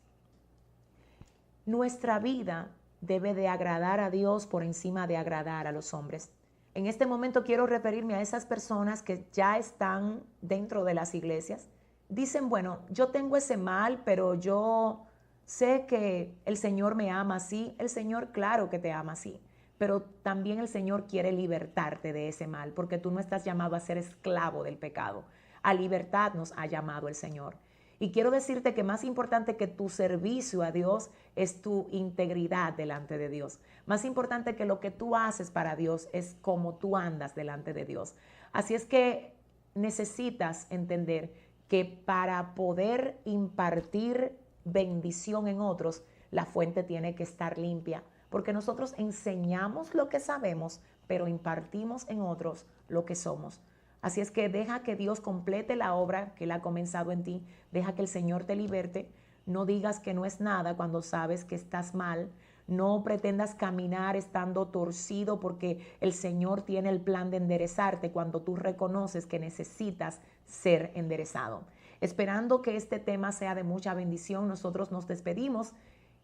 nuestra vida debe de agradar a Dios por encima de agradar a los hombres. En este momento quiero referirme a esas personas que ya están dentro de las iglesias. Dicen, bueno, yo tengo ese mal, pero yo sé que el Señor me ama así. El Señor, claro que te ama así. Pero también el Señor quiere libertarte de ese mal, porque tú no estás llamado a ser esclavo del pecado. A libertad nos ha llamado el Señor. Y quiero decirte que más importante que tu servicio a Dios es tu integridad delante de Dios. Más importante que lo que tú haces para Dios es cómo tú andas delante de Dios. Así es que necesitas entender que para poder impartir bendición en otros, la fuente tiene que estar limpia. Porque nosotros enseñamos lo que sabemos, pero impartimos en otros lo que somos. Así es que deja que Dios complete la obra que Él ha comenzado en ti. Deja que el Señor te liberte. No digas que no es nada cuando sabes que estás mal. No pretendas caminar estando torcido, porque el Señor tiene el plan de enderezarte cuando tú reconoces que necesitas ser enderezado. Esperando que este tema sea de mucha bendición, nosotros nos despedimos.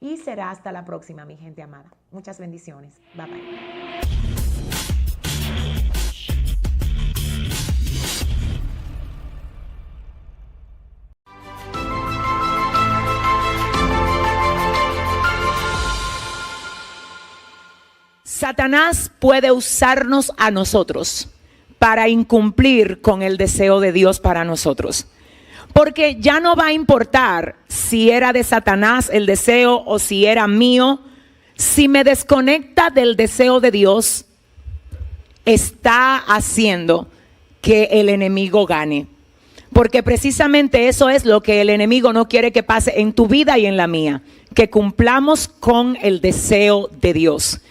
Y será hasta la próxima, mi gente amada. Muchas bendiciones. Bye, bye. Satanás puede usarnos a nosotros para incumplir con el deseo de Dios para nosotros. Porque ya no va a importar si era de Satanás el deseo o si era mío. Si me desconecta del deseo de Dios, está haciendo que el enemigo gane. Porque precisamente eso es lo que el enemigo no quiere que pase en tu vida y en la mía. Que cumplamos con el deseo de Dios.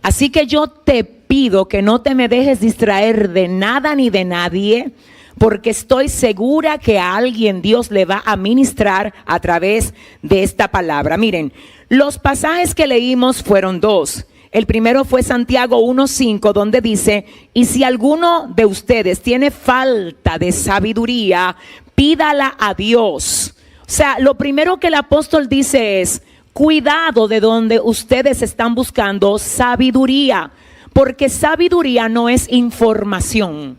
Así que yo te pido que no te me dejes distraer de nada ni de nadie, porque estoy segura que a alguien Dios le va a ministrar a través de esta palabra. Miren, los pasajes que leímos fueron dos. El primero fue Santiago 1:5, donde dice, y si alguno de ustedes tiene falta de sabiduría, pídala a Dios. sea, lo primero que el apóstol dice es, cuidado de donde ustedes están buscando sabiduría, porque sabiduría no es información.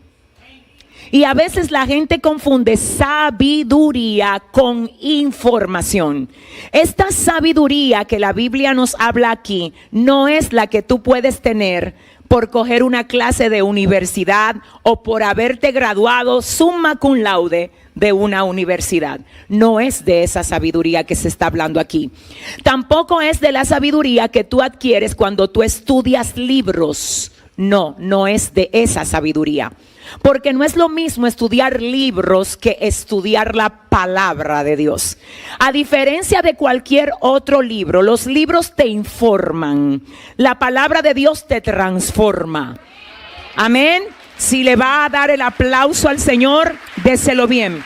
Y a veces la gente confunde sabiduría con información. Esta sabiduría que la Biblia nos habla aquí no es la que tú puedes tener por coger una clase de universidad o por haberte graduado summa cum laude de una universidad. No es de esa sabiduría que se está hablando aquí. Tampoco es de la sabiduría que tú adquieres cuando tú estudias libros. No, no es de esa sabiduría. Porque no es lo mismo estudiar libros que estudiar la palabra de Dios. A diferencia de cualquier otro libro, los libros te informan. La palabra de Dios te transforma. Amén. Si le va a dar el aplauso al Señor, déselo bien.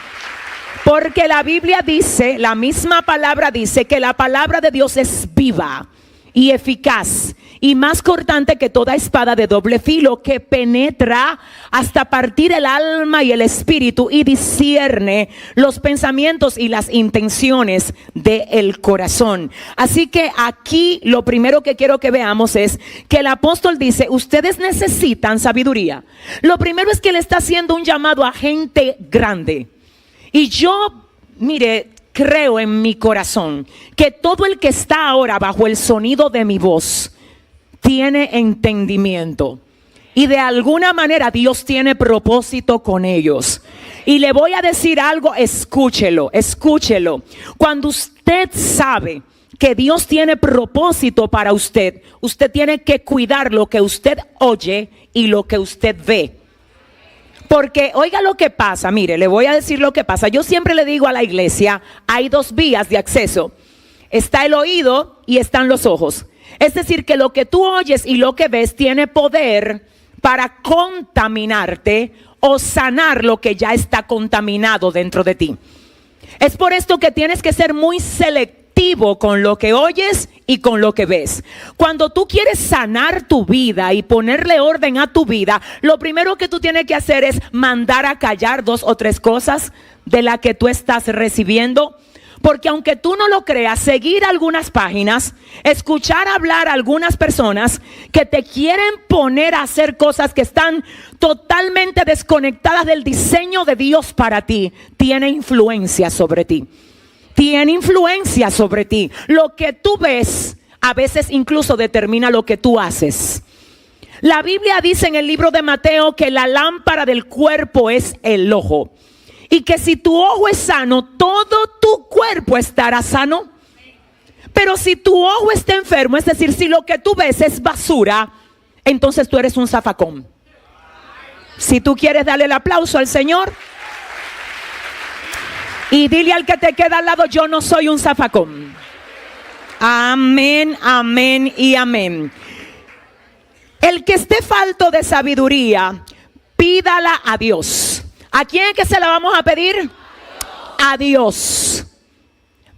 Porque la Biblia dice, la misma palabra dice que la palabra de Dios es viva y eficaz y más cortante que toda espada de doble filo, que penetra hasta partir el alma y el espíritu y discierne los pensamientos y las intenciones del corazón. Así que aquí lo primero que quiero que veamos es que el apóstol dice, ustedes necesitan sabiduría. Lo primero es que le está haciendo un llamado a gente grande. Y yo, mire, creo en mi corazón que todo el que está ahora bajo el sonido de mi voz tiene entendimiento. Y de alguna manera Dios tiene propósito con ellos. Y le voy a decir algo, escúchelo, escúchelo. Cuando usted sabe que Dios tiene propósito para usted, usted tiene que cuidar lo que usted oye y lo que usted ve. Porque oiga lo que pasa, mire, le voy a decir lo que pasa. Yo siempre le digo a la iglesia, hay dos vías de acceso. Está el oído y están los ojos. Es decir, que lo que tú oyes y lo que ves tiene poder para contaminarte o sanar lo que ya está contaminado dentro de ti. Es por esto que tienes que ser muy selectivo con lo que oyes y con lo que ves. Cuando tú quieres sanar tu vida y ponerle orden a tu vida, lo primero que tú tienes que hacer es mandar a callar 2 o 3 cosas de las que tú estás recibiendo. Porque aunque tú no lo creas, seguir algunas páginas, escuchar hablar a algunas personas que te quieren poner a hacer cosas que están totalmente desconectadas del diseño de Dios para ti, tiene influencia sobre ti. Tiene influencia sobre ti. Lo que tú ves a veces incluso determina lo que tú haces. La Biblia dice en el libro de Mateo que la lámpara del cuerpo es el ojo. Y que si tu ojo es sano, todo tu cuerpo estará sano. Pero si tu ojo está enfermo, es decir, si lo que tú ves es basura, entonces tú eres un zafacón. Si tú quieres darle el aplauso al Señor y dile al que te queda al lado, yo no soy un zafacón. Amén, amén y amén. El que esté falto de sabiduría, pídala a Dios. ¿A quién es que se la vamos a pedir? A Dios.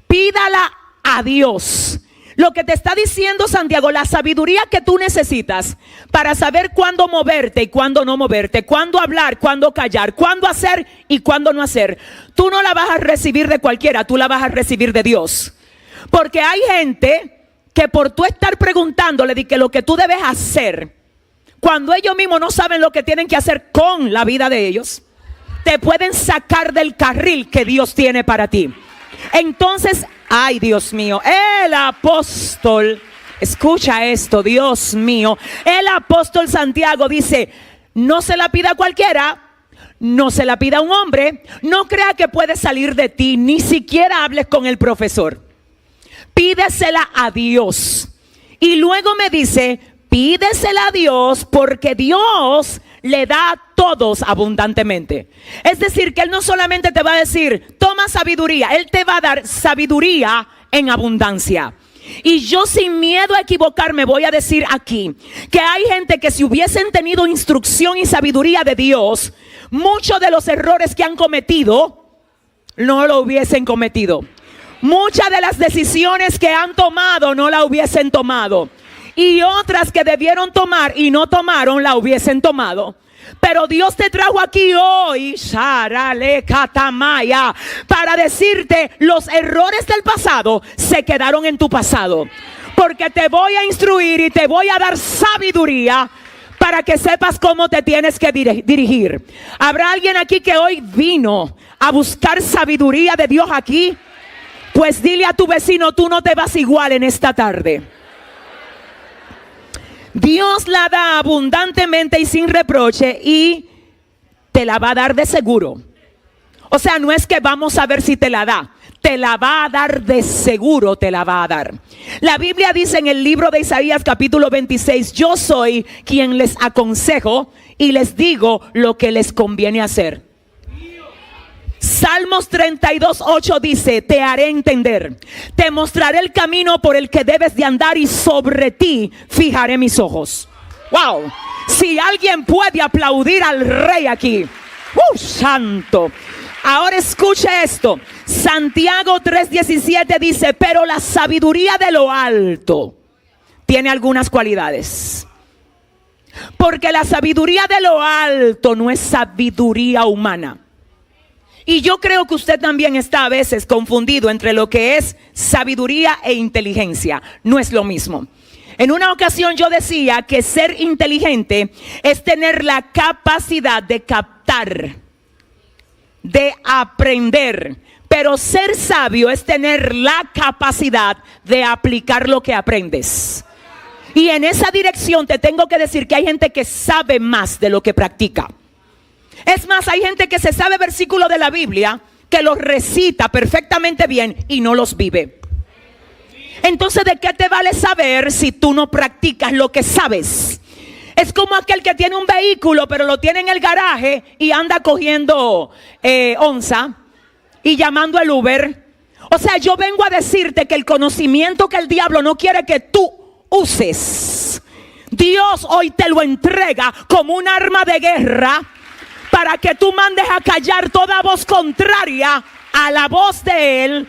Pídala a Dios. Lo que te está diciendo Santiago, la sabiduría que tú necesitas para saber cuándo moverte y cuándo no moverte, cuándo hablar, cuándo callar, cuándo hacer y cuándo no hacer, tú no la vas a recibir de cualquiera, tú la vas a recibir de Dios. Porque hay gente que por tú estar preguntándole de que lo que tú debes hacer, cuando ellos mismos no saben lo que tienen que hacer con la vida de ellos, te pueden sacar del carril que Dios tiene para ti. Entonces, ay Dios mío, el apóstol, escucha esto, Dios mío, el apóstol Santiago dice, no se la pida a cualquiera, no se la pida a un hombre, no crea que puede salir de ti, ni siquiera hables con el profesor. Pídesela a Dios. Y luego me dice, pídesela a Dios porque Dios le da a todos abundantemente. Es decir, que Él no solamente te va a decir, toma sabiduría, Él te va a dar sabiduría en abundancia. Y yo sin miedo a equivocarme voy a decir aquí que hay gente que si hubiesen tenido instrucción y sabiduría de Dios, muchos de los errores que han cometido no lo hubiesen cometido. Muchas de las decisiones que han tomado no la hubiesen tomado. Y otras que debieron tomar y no tomaron la hubiesen tomado. Pero Dios te trajo aquí hoy, Sharale Katamaya, para decirte: los errores del pasado se quedaron en tu pasado. Porque te voy a instruir y te voy a dar sabiduría para que sepas cómo te tienes que dirigir. ¿Habrá alguien aquí que hoy vino a buscar sabiduría de Dios aquí? Pues dile a tu vecino: tú no te vas igual en esta tarde. Dios la da abundantemente y sin reproche, y te la va a dar de seguro. O sea, no es que vamos a ver si te la da. Te la va a dar de seguro, te la va a dar. La Biblia dice en el libro de Isaías capítulo 26: yo soy quien les aconsejo y les digo lo que les conviene hacer. Salmos 32:8 dice: te haré entender, te mostraré el camino por el que debes de andar, y sobre ti fijaré mis ojos. Wow, si alguien puede aplaudir al Rey aquí. Santo. Ahora escuche esto. Santiago 3:17 dice: pero la sabiduría de lo alto tiene algunas cualidades. Porque la sabiduría de lo alto no es sabiduría humana. Y yo creo que usted también está a veces confundido entre lo que es sabiduría e inteligencia. No es lo mismo. En una ocasión yo decía que ser inteligente es tener la capacidad de captar, de aprender. Pero ser sabio es tener la capacidad de aplicar lo que aprendes. Y en esa dirección te tengo que decir que hay gente que sabe más de lo que practica. Es más, hay gente que se sabe versículos de la Biblia, que los recita perfectamente bien y no los vive. Entonces, ¿de qué te vale saber si tú no practicas lo que sabes? Es como aquel que tiene un vehículo, pero lo tiene en el garaje y anda cogiendo onza y llamando al Uber. O sea, yo vengo a decirte que el conocimiento que el diablo no quiere que tú uses, Dios hoy te lo entrega como un arma de guerra, para que tú mandes a callar toda voz contraria a la voz de Él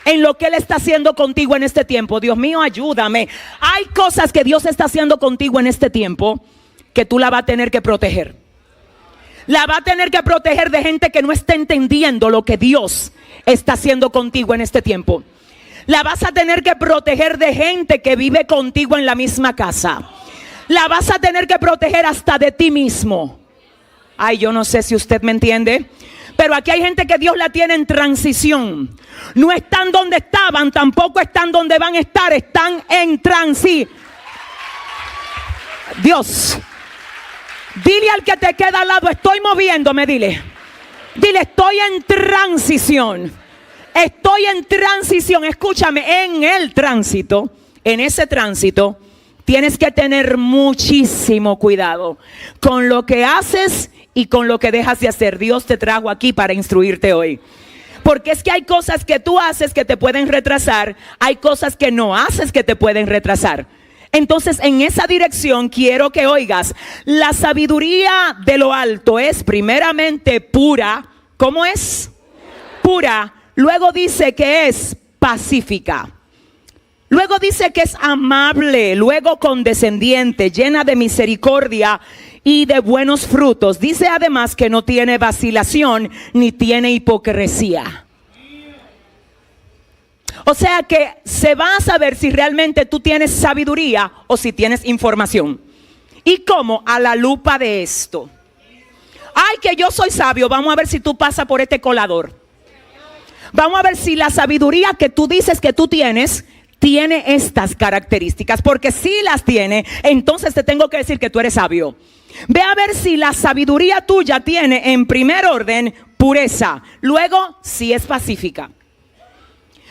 en lo que Él está haciendo contigo en este tiempo. Dios mío, ayúdame. Hay cosas que Dios está haciendo contigo en este tiempo que tú la vas a tener que proteger. La va a tener que proteger de gente que no está entendiendo lo que Dios está haciendo contigo en este tiempo. La vas a tener que proteger de gente que vive contigo en la misma casa. La vas a tener que proteger hasta de ti mismo. Ay, yo no sé si usted me entiende, pero aquí hay gente que Dios la tiene en transición. No están donde estaban, tampoco están donde van a estar, están en transición. Dios, dile al que te queda al lado: estoy moviéndome, dile. Dile: estoy en transición. Estoy en transición. Escúchame, en el tránsito, en ese tránsito, tienes que tener muchísimo cuidado con lo que haces y con lo que dejas de hacer. Dios te trajo aquí para instruirte hoy. Porque es que hay cosas que tú haces que te pueden retrasar. Hay cosas que no haces que te pueden retrasar. Entonces, en esa dirección quiero que oigas: la sabiduría de lo alto es primeramente pura. ¿Cómo es? Pura. Luego dice que es pacífica. Luego dice que es amable, luego condescendiente, llena de misericordia y de buenos frutos. Dice además que no tiene vacilación ni tiene hipocresía. O sea que se va a saber si realmente tú tienes sabiduría o si tienes información. ¿Y cómo? A la lupa de esto. Ay, que yo soy sabio. Vamos a ver si tú pasas por este colador. Vamos a ver si la sabiduría que tú dices que tú tienes tiene estas características. Porque si las tiene, entonces te tengo que decir que tú eres sabio. Ve a ver si la sabiduría tuya tiene, en primer orden, pureza. Luego, si es pacífica.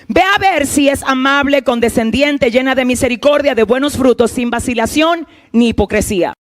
Ve a ver si es amable, condescendiente, llena de misericordia, de buenos frutos, sin vacilación ni hipocresía.